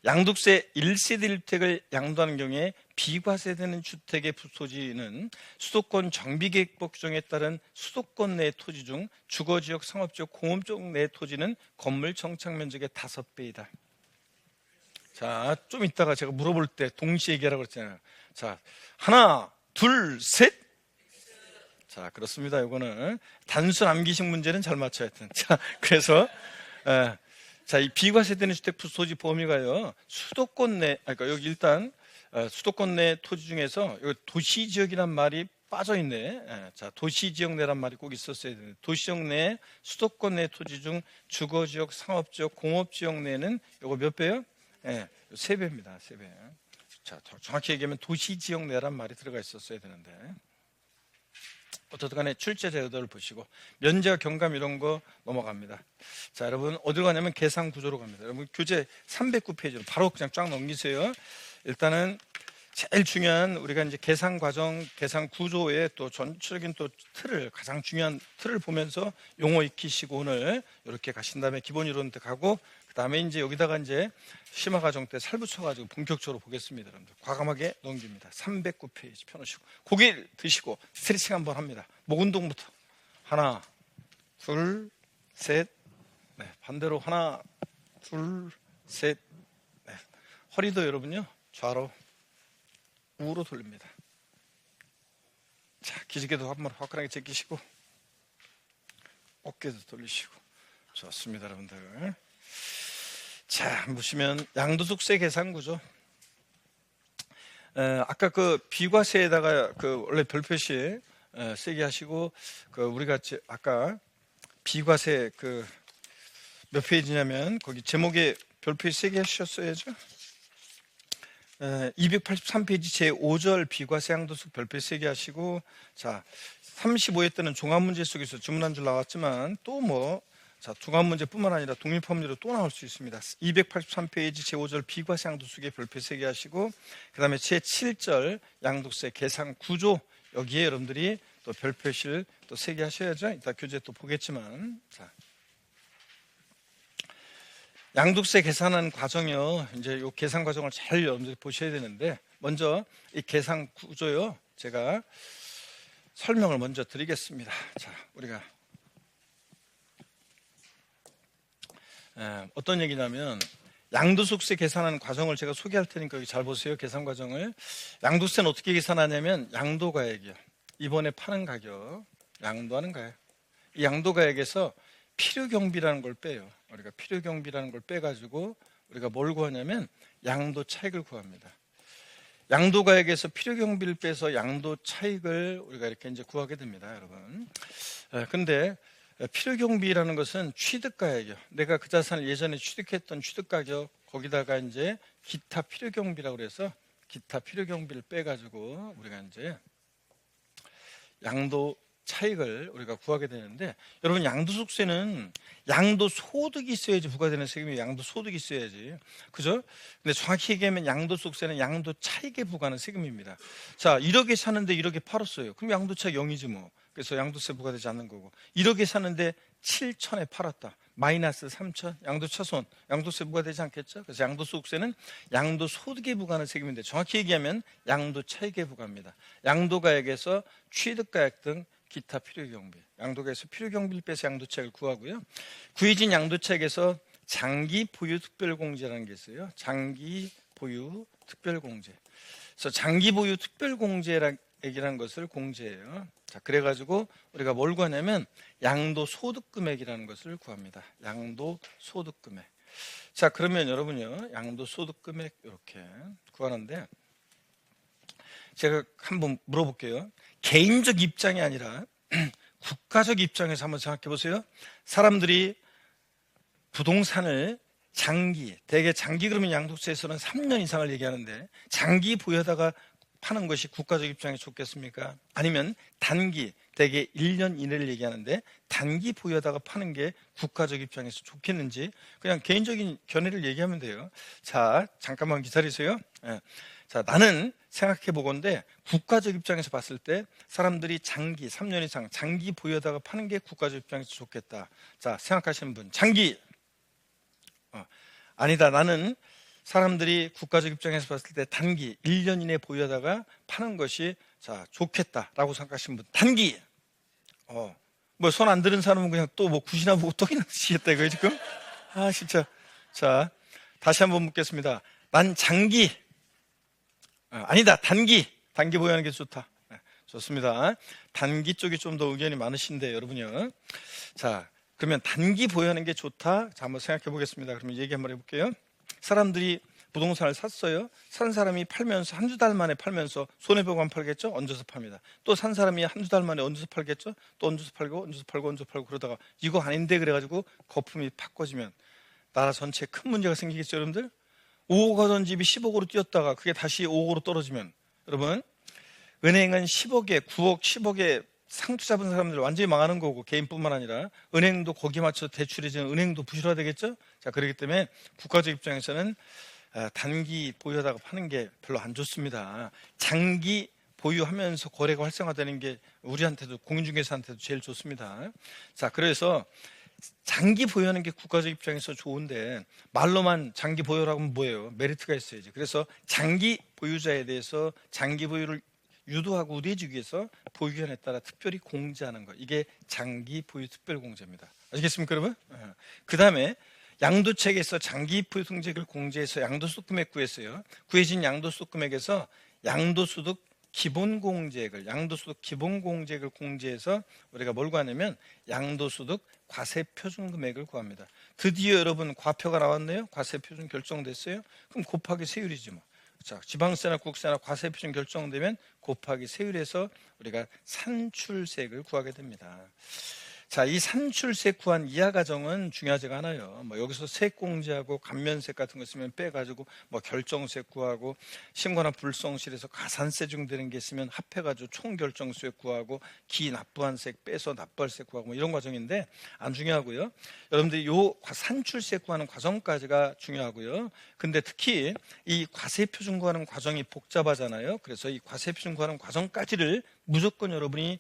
양도세 1세대 1주택을 양도하는 경우에 비과세되는 주택의 부토지는 수도권 정비계획법 규정에 따른 수도권 내 토지 중 주거지역, 상업지역, 공업지역 내 토지는 건물 정착 면적의 5배이다. 좀 이따가 제가 물어볼 때 동시에 얘기하라고 그랬잖아요. 하나, 둘, 셋. 그렇습니다. 이거는 단순 암기식 문제는 잘 맞춰야 돼. 그래서 이 비과세되는 주택 부토지 범위가요, 수도권 내, 그러니까 여기 일단 수도권 내 토지 중에서 여기 도시지역이란 말이 빠져있네. 도시지역 내란 말이 꼭 있었어야 되는데, 도시지역 내, 수도권 내 토지 중 주거지역, 상업지역, 공업지역 내는 요거 몇 배요? 3배입니다. 3배. 정확히 얘기하면 도시지역 내란 말이 들어가 있었어야 되는데, 어쨌든 간에 출제자 의도를 보시고 면제와 경감 이런 거 넘어갑니다. 여러분 어디로 가냐면 계산 구조로 갑니다. 여러분 교재 309페이지로 바로 그냥 쫙 넘기세요. 일단은 제일 중요한 우리가 이제 계산 과정, 계산 구조의 또 전체적인 또 틀을, 가장 중요한 틀을 보면서 용어 익히시고 오늘 이렇게 가신 다음에 기본 이론 때 가고, 그 다음에 이제 여기다가 이제 심화 과정 때 살붙여가지고 본격적으로 보겠습니다. 여러분들 과감하게 넘깁니다. 309페이지 펴놓으시고 고개 드시고 스트레칭 한번 합니다. 목 운동부터. 하나, 둘, 셋. 반대로 하나, 둘, 셋. 허리도 여러분요 좌로 우로 돌립니다. 기지개도 한번 화끈하게 제끼시고 어깨도 돌리시고. 좋습니다, 여러분들. 보시면 양도소득세 계산 구조. 아까 그 비과세에다가 그 원래 별표시 세게 하시고, 그 우리가 아까 비과세 그 몇 페이지냐면 거기 제목에 별표시 세게 하셨어야죠. 283페이지 제5절 비과세 양도소득 별표 세게 하시고, 35회 때는 종합문제 속에서 주문한 줄 나왔지만 또 종합문제뿐만 아니라 독립학 문제로 또 나올 수 있습니다. 283페이지 제5절 비과세 양도소득의 별표 세게 하시고, 그 다음에 제7절 양도세 계산 구조, 여기에 여러분들이 또 별표시를 또 세게 하셔야죠. 이따 교재 또 보겠지만. 양도세 계산하는 과정이요, 이제 이 계산 과정을 잘 여러분들이 보셔야 되는데, 먼저 이 계산 구조요, 제가 설명을 먼저 드리겠습니다. 우리가 어떤 얘기냐면, 양도소득세 계산하는 과정을 제가 소개할 테니까 여기 잘 보세요. 계산 과정을. 양도세는 어떻게 계산하냐면 양도가액이요. 이번에 파는 가격, 양도하는 가액. 이 양도가액에서 필요경비라는 걸 빼요. 우리가 필요경비라는 걸 빼가지고 우리가 뭘 구하냐면 양도 차익을 구합니다. 양도가액에서 필요경비를 빼서 양도 차익을 우리가 이렇게 이제 구하게 됩니다, 여러분. 근데 필요경비라는 것은 취득가액이요. 내가 그 자산을 예전에 취득했던 취득가격 거기다가 이제 기타 필요경비라고 그래서 기타 필요경비를 빼가지고 우리가 이제 양도 차익을 우리가 구하게 되는데, 여러분 양도소득세는 양도소득이 있어야지 부과되는 세금이 양도소득이 있어야지, 그죠? 근데 정확히 얘기하면 양도소득세는 양도차익에 부과하는 세금입니다. 자, 1억에 사는데 1억에 팔았어요. 그럼 양도차익 0이지 뭐. 그래서 양도세 부과되지 않는 거고, 1억에 사는데 7천에 팔았다, 마이너스 3천, 양도차손, 양도세 부과되지 않겠죠? 그래서 양도소득세는 양도소득에 부과하는 세금인데 정확히 얘기하면 양도차익에 부과합니다. 양도가액에서 취득가액 등 기타 필요경비, 양도가액에서 필요경비를 빼서 양도차익을 구하고요. 구해진 양도차익에서 장기 보유 특별공제라는 게 있어요. 장기 보유 특별공제. 그래서 장기 보유 특별공제액이라는 것을 공제해요. 자, 그래가지고 우리가 뭘 구하냐면 양도소득금액이라는 것을 구합니다. 양도소득금액. 자, 그러면 여러분요, 양도소득금액 이렇게 구하는데 제가 한번 물어볼게요. 개인적 입장이 아니라 국가적 입장에서 한번 생각해 보세요. 사람들이 부동산을 대개 장기 그러면 양도세에서는 3년 이상을 얘기하는데 장기 보유하다가 파는 것이 국가적 입장에 좋겠습니까? 아니면 단기, 대개 1년 이내를 얘기하는데 단기 보유하다가 파는 게 국가적 입장에서 좋겠는지 그냥 개인적인 견해를 얘기하면 돼요. 자, 잠깐만 기다리세요. 자, 나는 생각해 보건데 국가적 입장에서 봤을 때 사람들이 장기 3년 이상 장기 보유하다가 파는 게 국가적 입장에서 좋겠다. 자, 생각하시는 분, 장기. 아니다, 나는 사람들이 국가적 입장에서 봤을 때 단기 1년 이내 보유하다가 파는 것이 자 좋겠다라고 생각하시는 분, 단기. 뭐 손 안 드는 사람은 그냥 또 뭐 굿이나 보고 떡이나 드시겠다 이거 지금. 아 진짜. 자, 다시 한번 묻겠습니다. 난 장기. 아니다, 단기 보유하는 게 좋다. 좋습니다. 단기 쪽이 좀 더 의견이 많으신데 여러분요. 자, 그러면 단기 보유하는 게 좋다. 자, 한번 생각해 보겠습니다. 그러면 얘기 한번 해볼게요. 사람들이 부동산을 샀어요. 산 사람이 팔면서 한두 달 만에 팔면서 손해보고 안 팔겠죠? 얹어서 팝니다. 또 산 사람이 한두 달 만에 얹어서 팔겠죠? 또 얹어서 팔고 얹어서 팔고 얹어서 팔고 그러다가 이거 아닌데 그래가지고 거품이 팍 꺼지면 나라 전체에 큰 문제가 생기겠죠, 여러분들? 5억 하던 집이 10억으로 뛰었다가 그게 다시 5억으로 떨어지면 여러분, 은행은 10억에 9억 10억에 상투 잡은 사람들 완전히 망하는 거고, 개인뿐만 아니라 은행도 거기에 맞춰 대출해주는 은행도 부실화되겠죠. 자, 그렇기 때문에 국가적 입장에서는 단기 보유하다가 파는 게 별로 안 좋습니다. 장기 보유하면서 거래가 활성화되는 게 우리한테도 공인중개사한테도 제일 좋습니다. 자, 그래서 장기 보유하는 게 국가적 입장에서 좋은데 말로만 장기 보유라고 하면 뭐예요? 메리트가 있어야지. 그래서 장기 보유자에 대해서 장기 보유를 유도하고 우대해주기 위해서 보유기간에 따라 특별히 공제하는 것, 이게 장기 보유 특별공제입니다. 아시겠습니까, 여러분? 그 다음에 양도책에서 장기 보유 승액을 공제해서 양도소득 금액 구했어요. 구해진 양도소득 금액에서 양도소득 기본공제액을 공제해서 우리가 뭘 구하냐면 양도소득 과세표준금액을 구합니다. 드디어 여러분 과표가 나왔네요. 과세표준 결정됐어요. 그럼 곱하기 세율이지 뭐. 자, 지방세나 국세나 과세표준 결정되면 곱하기 세율에서 우리가 산출세액을 구하게 됩니다. 자, 이 산출세 구한 이하 과정은 중요하지가 않아요. 뭐 여기서 세액공제하고 감면세 같은 거 있으면 빼가지고 뭐 결정세 구하고, 신고나 불성실에서 가산세 중되는 게 있으면 합해가지고 총결정세 구하고, 기납부한세 빼서 납부할세 구하고 뭐 이런 과정인데 안 중요하고요. 여러분들이 요 산출세 구하는 과정까지가 중요하고요. 근데 특히 이 과세표준 구하는 과정이 복잡하잖아요. 그래서 이 과세표준 구하는 과정까지를 무조건 여러분이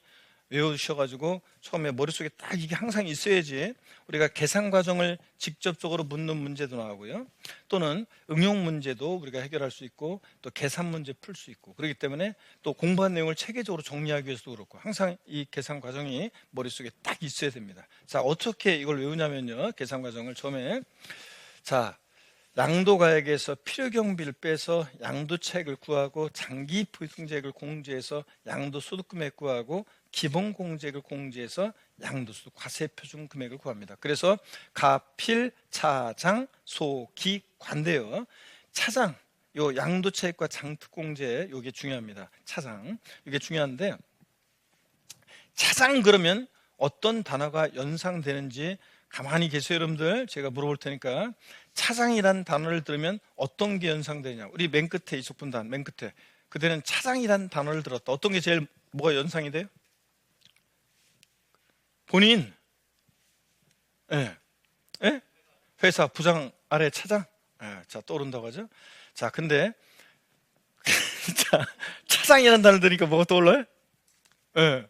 외우셔가지고 처음에 머릿속에 딱 이게 항상 있어야지 우리가 계산 과정을 직접적으로 묻는 문제도 나오고요. 또는 응용 문제도 우리가 해결할 수 있고, 또 계산 문제 풀 수 있고, 그렇기 때문에 또 공부한 내용을 체계적으로 정리하기 위해서도 그렇고 항상 이 계산 과정이 머릿속에 딱 있어야 됩니다. 자, 어떻게 이걸 외우냐면요. 계산 과정을 처음에 자, 양도가액에서 필요경비를 빼서 양도차익을 구하고 장기부등재액을 공제해서 양도소득금액 구하고 기본공제액을 공제해서 양도소득 과세표준 금액을 구합니다. 그래서 가필, 차장, 소, 기, 관대요. 차장, 요 양도차익과 장특공제 요게 중요합니다. 차장 이게 중요한데, 차장 그러면 어떤 단어가 연상되는지 가만히 계세요. 여러분들 제가 물어볼 테니까 차장이란 단어를 들으면 어떤 게 연상되냐. 우리 맨 끝에 이속분단 맨 끝에 그때는 차장이란 단어를 들었다. 어떤 게 제일 뭐가 연상이 돼요? 본인, 예, 예? 회사 부장 아래 차장, 예, 자 떠오른다고 하죠. 자 근데 자, 차장이라는 단어를 들으니까 뭐가 떠올라요? 예.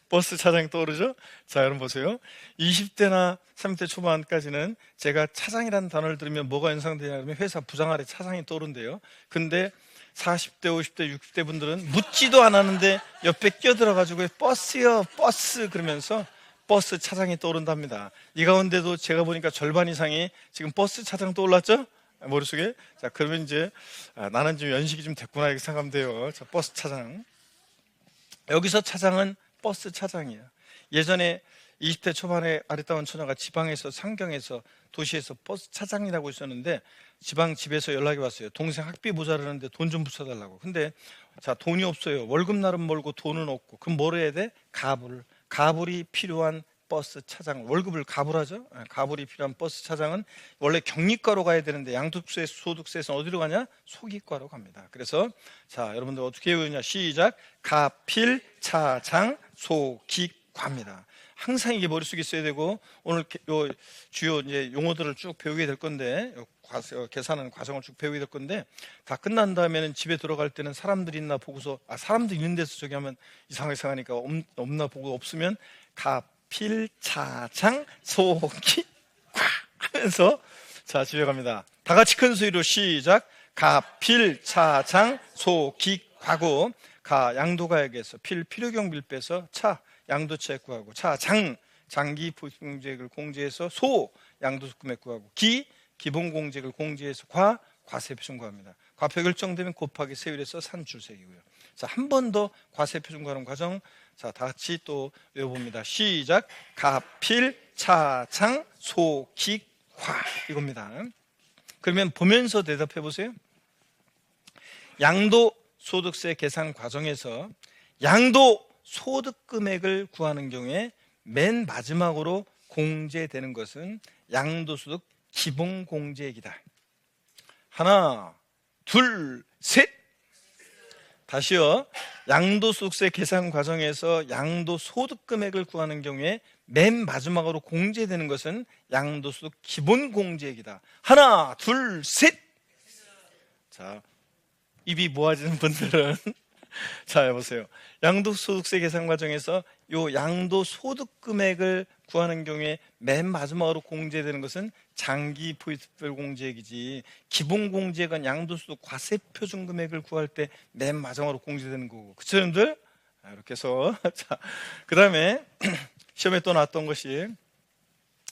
버스 차장이 떠오르죠? 자, 여러분 보세요. 20대나 30대 초반까지는 제가 차장이라는 단어를 들으면 뭐가 연상되냐면 회사 부장 아래 차장이 떠오른대요. 근데 40대, 50대, 60대 분들은 묻지도 않았는데 옆에 끼어들어가지고 버스요, 버스 그러면서 버스 차장이 떠오른답니다. 이 가운데도 제가 보니까 절반 이상이 지금 버스 차장 떠올랐죠? 머릿속에. 자, 그러면 이제 나는 좀 연식이 좀 됐구나 이렇게 생각하면 돼요. 자, 버스 차장. 여기서 차장은 버스 차장이에요. 예전에 20대 초반에 아리따운 처녀가 지방에서 상경에서 도시에서 버스 차장이라고 있었는데 지방 집에서 연락이 왔어요. 동생 학비 모자라는데 돈 좀 붙여달라고. 근데 자 돈이 없어요. 월급날은 멀고 돈은 없고. 그럼 뭘 해야 돼? 가불이 필요한 버스 차장. 월급을 가불하죠. 가불이 필요한 버스 차장은 원래 경리과로 가야 되는데 양도세 소득세에서 어디로 가냐? 소기과로 갑니다. 그래서 자 여러분들 어떻게 외우냐? 시작. 가필 차장 소기과입니다. 항상 이게 머릿속에 있어야 되고 오늘 요 주요 이제 용어들을 쭉 배우게 될 건데 계산하는 과정을 쭉 배우게 될 건데 다 끝난 다음에는 집에 들어갈 때는 사람들이 있나 보고서 사람들 있는 데서 저기 하면 이상하게 생각하니까 없나 보고 없으면 가필 차장 소기과 하면서 자 집에 갑니다. 다 같이 큰 소리로 시작. 가필 차장 소기과고 가 양도가액에서 필요경비를 빼서 차 양도차익 구하고 차 장기부등재액을 공제해서 소 양도소득금액 구하고 기 기본공제액을 공제해서 과세표준 구합니다. 과표 결정되면 곱하기 세율에서 산출세이고요. 자, 한 번 더 과세표준 구하는 과정. 자, 다 같이 또 외워봅니다. 시작. 가필 차장 소기과 이겁니다. 그러면 보면서 대답해 보세요. 양도소득세 계산 과정에서 양도소득금액을 구하는 경우에 맨 마지막으로 공제되는 것은 양도소득 기본공제액이다. 하나, 둘, 셋. 다시요. 양도소득세 계산 과정에서 양도소득금액을 구하는 경우에 맨 마지막으로 공제되는 것은 양도소득 기본공제액이다. 하나, 둘, 셋. 자, 입이 모아지는 분들은 자, 여보세요. 양도소득세 계산 과정에서 요 양도소득금액을 구하는 경우에 맨 마지막으로 공제되는 것은 장기부특별공제액이지 기본공제액은 양도소득 과세표준금액을 구할 때 맨 마지막으로 공제되는 거고. 그쵸, 여러분들? 이렇게 해서 자, 그 다음에 시험에 또 나왔던 것이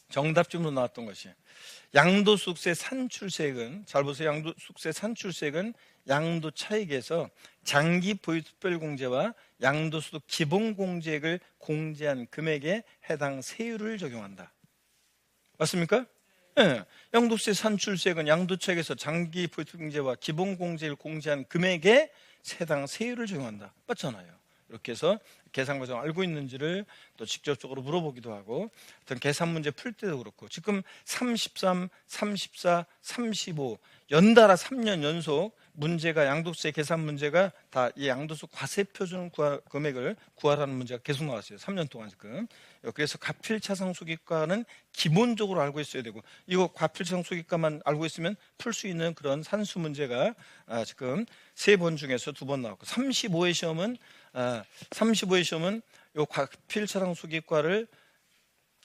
정답집으로 나왔던 것이 양도소득세 산출세액은 잘 보세요. 양도소득세 산출세액은 양도차익에서 장기부특별공제와 양도소득 기본공제액을 공제한 금액에 해당 세율을 적용한다. 맞습니까? 네. 양도세 산출세액은 양도차익에서 장기부특별공제와 기본공제를 공제한 금액에 해당 세율을 적용한다. 맞잖아요. 이렇게 해서 계산 과정 알고 있는지를 또 직접적으로 물어보기도 하고 어떤 계산 문제 풀 때도 그렇고 지금 33, 34, 35 연달아 3년 연속 문제가 양도세 계산 문제가 다 이 양도소 과세표준 금액을 구하라는 문제가 계속 나왔어요. 3년 동안 지금. 그래서 과필차상수기과는 기본적으로 알고 있어야 되고 이거 과필차상수기과만 알고 있으면 풀 수 있는 그런 산수 문제가 지금 3번 중에서 2번 나왔고 35회 시험은 요 과필차상수기과를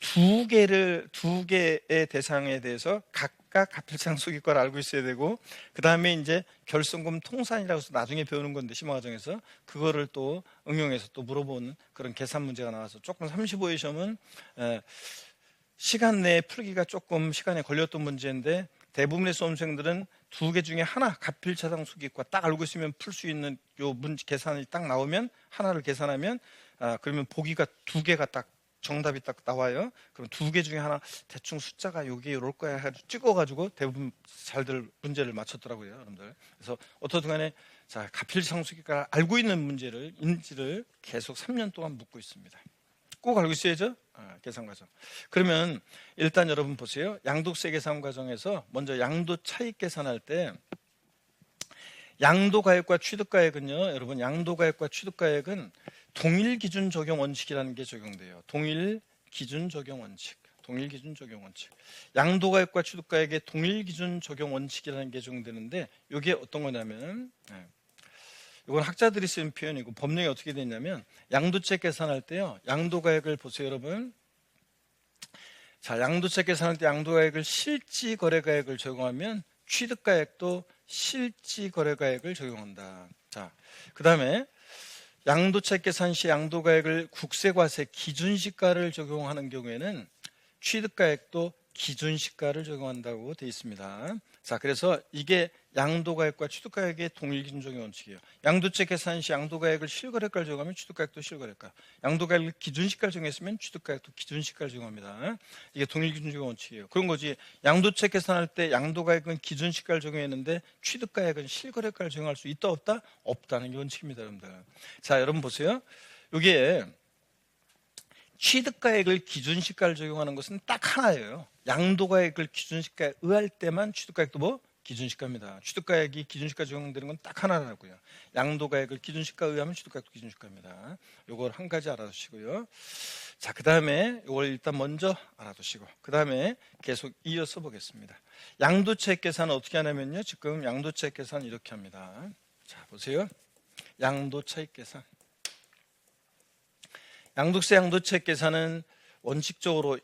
두 개의 대상에 대해서 각각 과필차상수기과를 알고 있어야 되고 그 다음에 이제 결손금 통산이라고 해서 나중에 배우는 건데 심화 과정에서 그거를 또 응용해서 또 물어보는 그런 계산 문제가 나와서 조금 35회 시험은 시간 내에 풀기가 조금 시간에 걸렸던 문제인데 대부분의 수험생들은 두 개 중에 하나, 가필차상수기과 딱 알고 있으면 풀 수 있는 요 문제 계산이 딱 나오면 하나를 계산하면 그러면 보기가 두 개가 딱 정답이 딱 나와요. 그럼 두 개 중에 하나 대충 숫자가 요게 요럴 거야 해가지고 찍어가지고 대부분 잘들 문제를 맞췄더라고요, 여러분들. 그래서 어떻든 간에 자, 가필상수기가 알고 있는 인지를 계속 3년 동안 묻고 있습니다. 꼭 알고 있어야죠. 계산 과정. 그러면 일단 여러분 보세요. 양도세 계산 과정에서 먼저 양도 차익 계산할 때 양도가액과 취득가액은요, 여러분 양도가액과 취득가액은 동일 기준 적용 원칙이라는 게 적용돼요. 동일 기준 적용 원칙. 동일 기준 적용 원칙. 양도가액과 취득가액의 동일 기준 적용 원칙이라는 게 적용되는데 이게 어떤 거냐면 이건 학자들이 쓰는 표현이고 법령이 어떻게 되냐면 양도책 계산할 때요. 양도가액을 보세요, 여러분. 자, 양도책 계산할 때 양도가액을 실지거래가액을 적용하면 취득가액도 실지거래가액을 적용한다. 자, 그 다음에 양도책 계산 시 양도가액을 국세과세 기준시가를 적용하는 경우에는 취득가액도 기준시가를 적용한다고 되어 있습니다. 자, 그래서 이게 양도가액과 취득가액의 동일 기준 적용 원칙이에요. 양도책 계산 시 양도가액을 실거래가를 적용하면 취득가액도 실거래가, 양도가액을 기준시가를 적용했으면 취득가액도 기준시가를 적용합니다. 이게 동일 기준 적용 원칙이에요. 그런 거지. 양도책 계산할 때 양도가액은 기준시가를 적용했는데 취득가액은 실거래가를 적용할 수 있다 없다? 없다는 게 원칙입니다, 여러분들. 자, 여러분 보세요. 이게 취득가액을 기준시가를 적용하는 것은 딱 하나예요. 양도가액을 기준시가에 의할 때만 취득가액도 뭐? 기준시가입니다. 취득가액이 기준시가 적용되는 건 딱 하나라고요. 양도가액을 기준시가에 의하면 취득가액도 기준시가입니다. 이걸 한 가지 알아두시고요. 자, 그 다음에 이걸 일단 먼저 알아두시고 그 다음에 계속 이어서 보겠습니다. 양도차익 계산은 어떻게 하냐면요. 지금 양도차익 계산 이렇게 합니다. 자, 보세요. 양도차익 계산. 양도세 양도차익 계산은 원칙적으로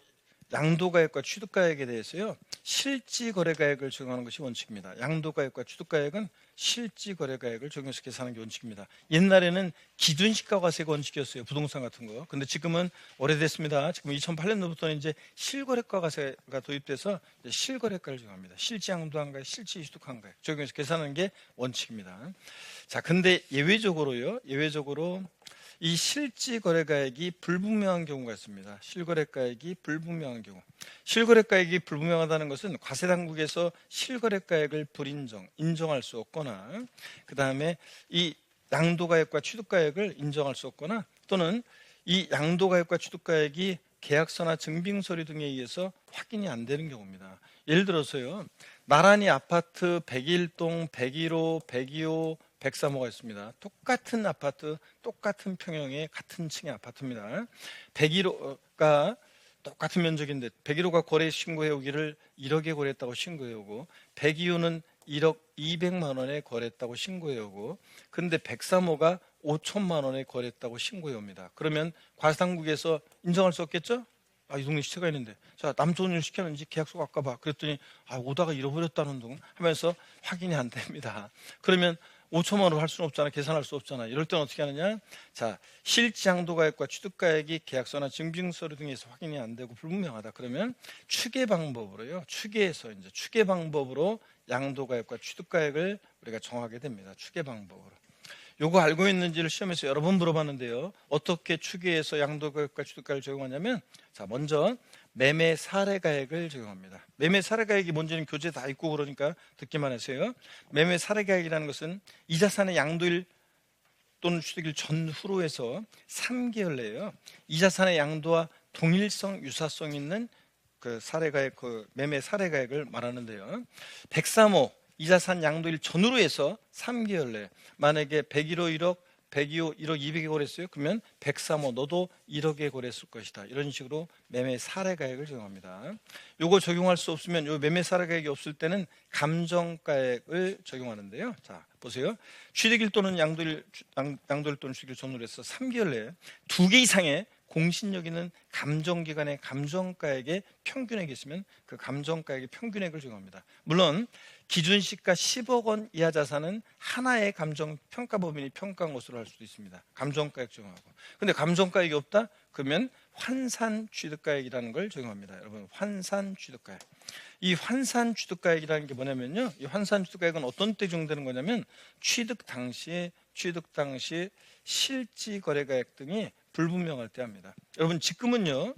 양도가액과 취득가액에 대해서요 실지거래가액을 적용하는 것이 원칙입니다. 양도가액과 취득가액은 실지거래가액을 적용해서 계산하는 게 원칙입니다. 옛날에는 기준시가과세가 원칙이었어요. 부동산 같은 거. 근데 지금은 오래됐습니다. 지금 2008년도부터는 이제 실거래가과세가 도입돼서 이제 실거래가를 적용합니다. 실지양도한가액, 실지취득한가액 적용해서 계산하는 게 원칙입니다. 자, 근데 예외적으로요. 이 실지거래가액이 불분명한 경우가 있습니다. 실거래가액이 불분명한 경우. 실거래가액이 불분명하다는 것은 과세당국에서 실거래가액을 인정할 수 없거나 그 다음에 이 양도가액과 취득가액을 인정할 수 없거나 또는 이 양도가액과 취득가액이 계약서나 증빙서류 등에 의해서 확인이 안 되는 경우입니다. 예를 들어서요. 나란히 아파트 101동, 101호, 102호, 103호가 있습니다. 똑같은 아파트, 똑같은 평형의 같은 층의 아파트입니다. 101호가 똑같은 면적인데 101호가 거래 신고해 오기를 1억에 거래했다고 신고해 오고 102호는 1억 200만 원에 거래했다고 신고해 오고 근데 103호가 5천만 원에 거래했다고 신고해 옵니다. 그러면 과세당국에서 인정할 수 없겠죠? 이 동네 시체가 있는데 자, 남존을 시켰는지 계약서가 아까 봐. 그랬더니 오다가 잃어버렸다는 둥 하면서 확인이 안 됩니다. 그러면 5천만 원을 할 수는 없잖아. 계산할 수 없잖아. 이럴 때는 어떻게 하느냐? 자, 실지양도가액과 취득가액이 계약서나 증빙서류 등에서 확인이 안 되고 불분명하다. 그러면 추계 방법으로요. 추계 방법으로 양도가액과 취득가액을 우리가 정하게 됩니다. 추계 방법으로. 요거 알고 있는지를 시험에서 여러 번 물어봤는데요. 어떻게 추계해서 양도가액과 취득가액을 적용하냐면 자, 먼저 매매 사례가액을 적용합니다. 매매 사례가액이 뭔지는 교재 다 있고 그러니까 듣기만 하세요. 매매 사례가액이라는 것은 이 자산의 양도일 또는 취득일 전후로 해서 3개월 내에요. 이 자산의 양도와 동일성, 유사성 있는 그 사례가액, 그 매매 사례가액을 말하는데요. 103호 이 자산 양도일 전후로 해서 3개월 내에 만약에 101호 1억 102호 1억 200에 거래했어요. 그러면 103호 너도 1억에 거래했을 것이다. 이런 식으로 매매 사례가액을 적용합니다. 요거 적용할 수 없으면 요 매매 사례가액이 없을 때는 감정가액을 적용하는데요. 자, 보세요. 취득일 또는 양도일 또는 취득일 전후로 해서 3개월 내에 2개 이상의 공신력 있는 감정기관의 감정가액의 평균액이 있으면 그 감정가액의 평균액을 적용합니다. 물론 기준시가 10억 원 이하 자산은 하나의 감정평가법인이 평가한 것으로 할 수도 있습니다. 감정가액 적용하고. 근데 감정가액이 없다? 그러면 환산 취득가액이라는 걸 적용합니다. 여러분, 환산 취득가액. 이 환산 취득가액이라는 게 뭐냐면요, 이 환산 취득가액은 어떤 때 적용되는 거냐면 취득 당시 실지 거래가액 등이 불분명할 때 합니다. 여러분, 지금은요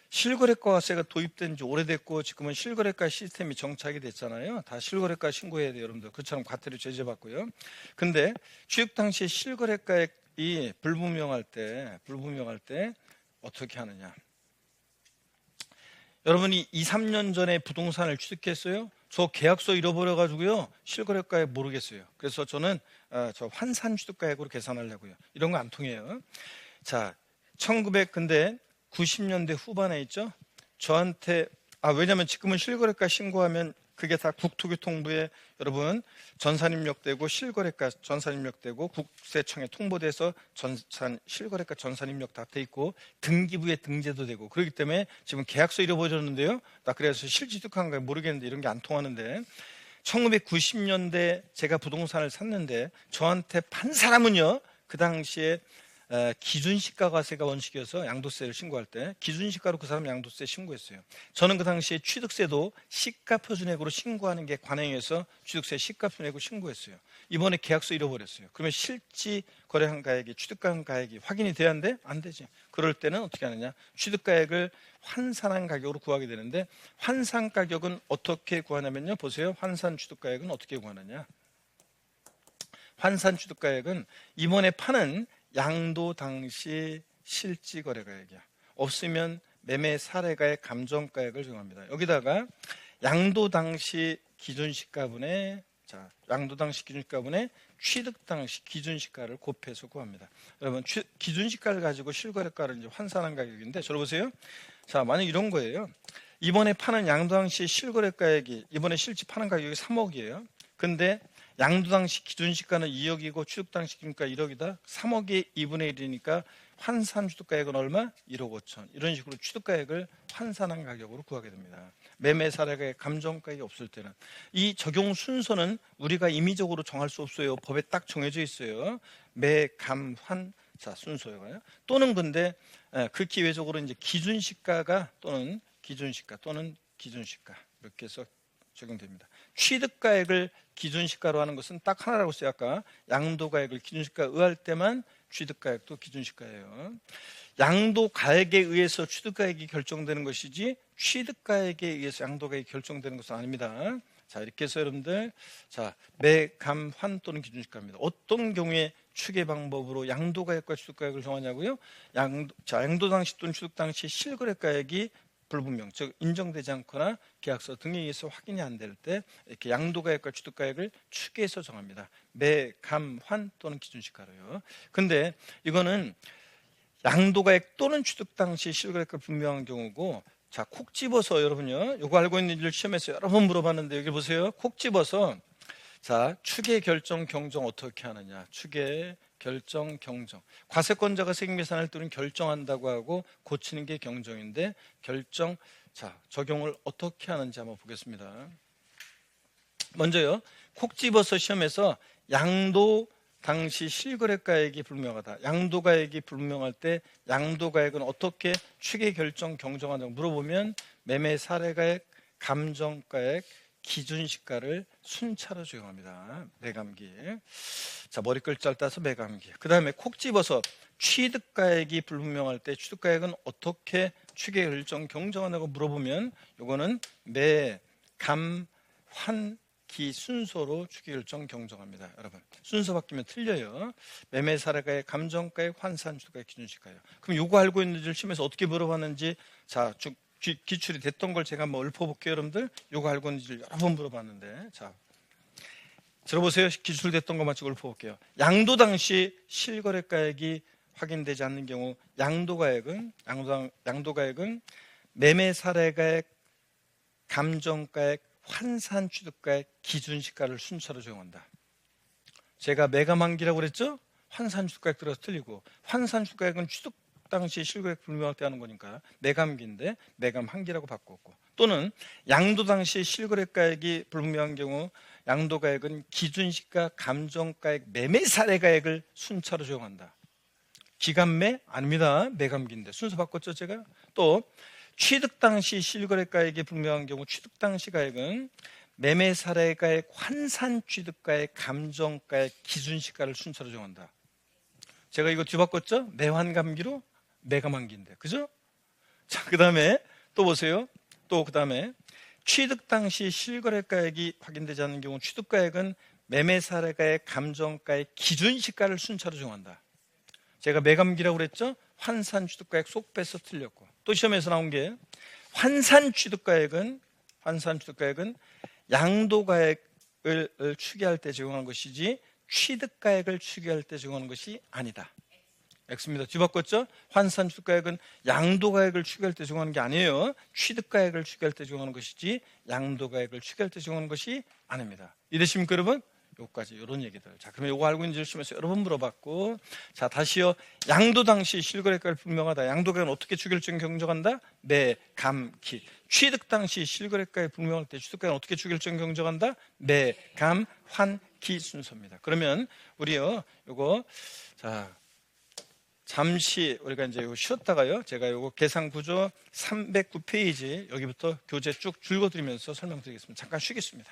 실거래가세가 도입된 지 오래됐고 지금은 실거래가 시스템이 정착이 됐잖아요. 다 실거래가 신고해야 돼요, 여러분들. 그처럼 과태료 제재받고요. 근데 취득 당시 실거래가액이 불분명할 때 어떻게 하느냐? 여러분이 2, 3년 전에 부동산을 취득했어요. 저 계약서 잃어버려가지고요 실거래가액 모르겠어요. 그래서 저는 저 환산 취득가액으로 계산하려고요. 이런 거 안 통해요. 자, 1990년대 후반에 있죠. 저한테 왜냐하면 지금은 실거래가 신고하면 그게 다 국토교통부에 여러분 전산입력되고 실거래가 전산입력되고 국세청에 통보돼서 실거래가 전산입력 다 돼 있고 등기부에 등재도 되고 그렇기 때문에 지금 계약서 잃어버렸는데요. 나 그래서 실취득한 거 모르겠는데 이런 게 안 통하는데 1990년대 제가 부동산을 샀는데 저한테 판 사람은요 그 당시에 기준시가과세가 원칙이어서 양도세를 신고할 때 기준시가로 그 사람 양도세 신고했어요. 저는 그 당시에 취득세도 시가표준액으로 신고하는 게 관행해서 취득세 시가표준액으로 신고했어요. 이번에 계약서 잃어버렸어요. 그러면 실지 거래한 가액이 취득한 가액이 확인이 돼야 하는데 안 되지. 그럴 때는 어떻게 하느냐, 취득가액을 환산한 가격으로 구하게 되는데 환산 가격은 어떻게 구하냐면요, 보세요. 환산 취득가액은 어떻게 구하느냐, 환산 취득가액은 이번에 파는 양도 당시 실지 거래가액이야. 없으면 매매 사례가액 감정가액을 적용합니다. 여기다가 양도 당시 기준시가분의 취득 당시 기준시가를 곱해서 구합니다. 여러분, 기준시가를 가지고 실거래가를 이제 환산한 가격인데, 저를 보세요. 자, 만약 이런 거예요. 이번에 파는 양도 당시 실거래가액이 이번에 실지 파는 가격이 3억이에요. 근데 양도 당시 기준시가는 2억이고 취득 당시 기준가 1억이다. 3억의 2분의 1이니까 환산 취득가액은 얼마? 1억 5천. 이런 식으로 취득가액을 환산한 가격으로 구하게 됩니다. 매매 사례가액, 감정가액이 없을 때는. 이 적용 순서는 우리가 임의적으로 정할 수 없어요. 법에 딱 정해져 있어요. 매, 감, 환 순서요. 또는 근데 극히 외적으로 이제 기준시가가 또는 기준시가 이렇게 해서 적용됩니다. 취득가액을 기준시가로 하는 것은 딱 하나라고 했어요. 아까 양도가액을 기준시가 의할 때만 취득가액도 기준시가예요. 양도가액에 의해서 취득가액이 결정되는 것이지 취득가액에 의해서 양도가액이 결정되는 것은 아닙니다. 자, 이렇게 해서 여러분들 매, 감, 환 또는 기준시가입니다. 어떤 경우에 추계 방법으로 양도가액과 취득가액을 정하냐고요? 양도 당시 또는 취득 당시 실거래가액이 불분명, 즉 인정되지 않거나 계약서 등에 의해서 확인이 안 될 때 이렇게 양도가액과 취득가액을 추계해서 정합니다. 매, 감, 환 또는 기준시가로요. 근데 이거는 양도가액 또는 취득 당시 실거래가 분명한 경우고, 자, 콕 집어서 여러분요, 이거 알고 있는지를 시험에서 여러 번 물어봤는데 여기 보세요. 콕 집어서 추계 결정 경정 어떻게 하느냐. 추계 결정 경정. 과세권자가 세금계산할 때는 결정한다고 하고 고치는 게 경정인데 결정, 적용을 어떻게 하는지 한번 보겠습니다. 먼저요, 콕 집어서 시험에서 양도 당시 실거래가액이 불명하다. 양도가액이 불명할 때 양도가액은 어떻게 추계 결정 경정하냐고 물어보면 매매 사례가액, 감정가액, 기준시가를 순차로 적용합니다. 매감기. 머리글자를 따서 매감기. 그 다음에 콕 집어서 취득가액이 불분명할 때 취득가액은 어떻게 추계 결정 경정하냐고 물어보면 요거는 매, 감, 환, 기 순서로 추계 결정 경정합니다. 여러분, 순서 바뀌면 틀려요. 매매 사례가액, 감정가액, 환산 취득가액, 기준시가예요. 그럼 요거 알고 있는지를 시험에서 어떻게 물어봤는지 쭉 기출이 됐던 걸 제가 한번 읊어볼게요. 여러분들, 요거 알고 있는지를 여러 번 물어봤는데, 들어보세요. 기출됐던 것만 쭉 읊어볼게요. 양도 당시 실거래가액이 확인되지 않는 경우 양도가액은 매매 사례가액, 감정가액, 환산 취득가액, 기준시가를 순차로 적용한다. 제가 매감한기라고 그랬죠? 환산 취득가액 들어서 틀리고, 환산 취득가액은 취득 당시 실거래액 불명할 때 하는 거니까 매감기인데 매감한기라고 바꿨고, 또는 양도 당시 실거래가액이 불분명한 경우 양도가액은 기준시가, 감정가액, 매매 사례가액을 순차로 적용한다. 기간매? 아닙니다. 매감기인데 순서 바꿨죠 제가. 또 취득 당시 실거래가액이 불명한 경우 취득 당시 가액은 매매 사례가액, 환산 취득가액, 감정가액, 기준시가를 순서로 정한다. 제가 이거 뒤바꿨죠? 매환감기로 매감환기인데, 그죠? 자, 그 다음에 또 보세요. 또 그 다음에 취득 당시 실거래가액이 확인되지 않는 경우 취득가액은 매매 사례가액, 감정가액, 기준시가를 순차로 정한다. 제가 매감기라고 그랬죠? 환산 취득가액 쏙 빼서 틀렸고, 또 시험에서 나온 게 환산 취득가액은 양도가액을 추계할 때 적용하는 것이지 취득가액을 추계할 때 적용하는 것이 아니다. X입니다. 뒤바꿨죠? 환산 취득가액은 양도가액을 추계할 때 적용하는 게 아니에요. 취득가액을 추계할 때 적용하는 것이지 양도가액을 추계할 때 적용하는 것이 아닙니다. 이해되십니까 여러분? 요까지 이런 얘기들. 자, 그러면 요거 알고 있는지 시험에서 여러 번 물어봤고, 자 다시요. 양도 당시 실거래가액 불명하다. 양도가액은 어떻게 추결적인 경정한다? 매, 감, 기. 취득 당시 실거래가액 불명할 때 취득가액은 어떻게 추결적인 경정한다? 매, 감, 환, 기 순서입니다. 그러면 우리요 요거 자 잠시 우리가 이제 요거 쉬었다가요. 제가 요거 계산 구조 309페이지 여기부터 교재 쭉 줄거드리면서 설명드리겠습니다. 잠깐 쉬겠습니다.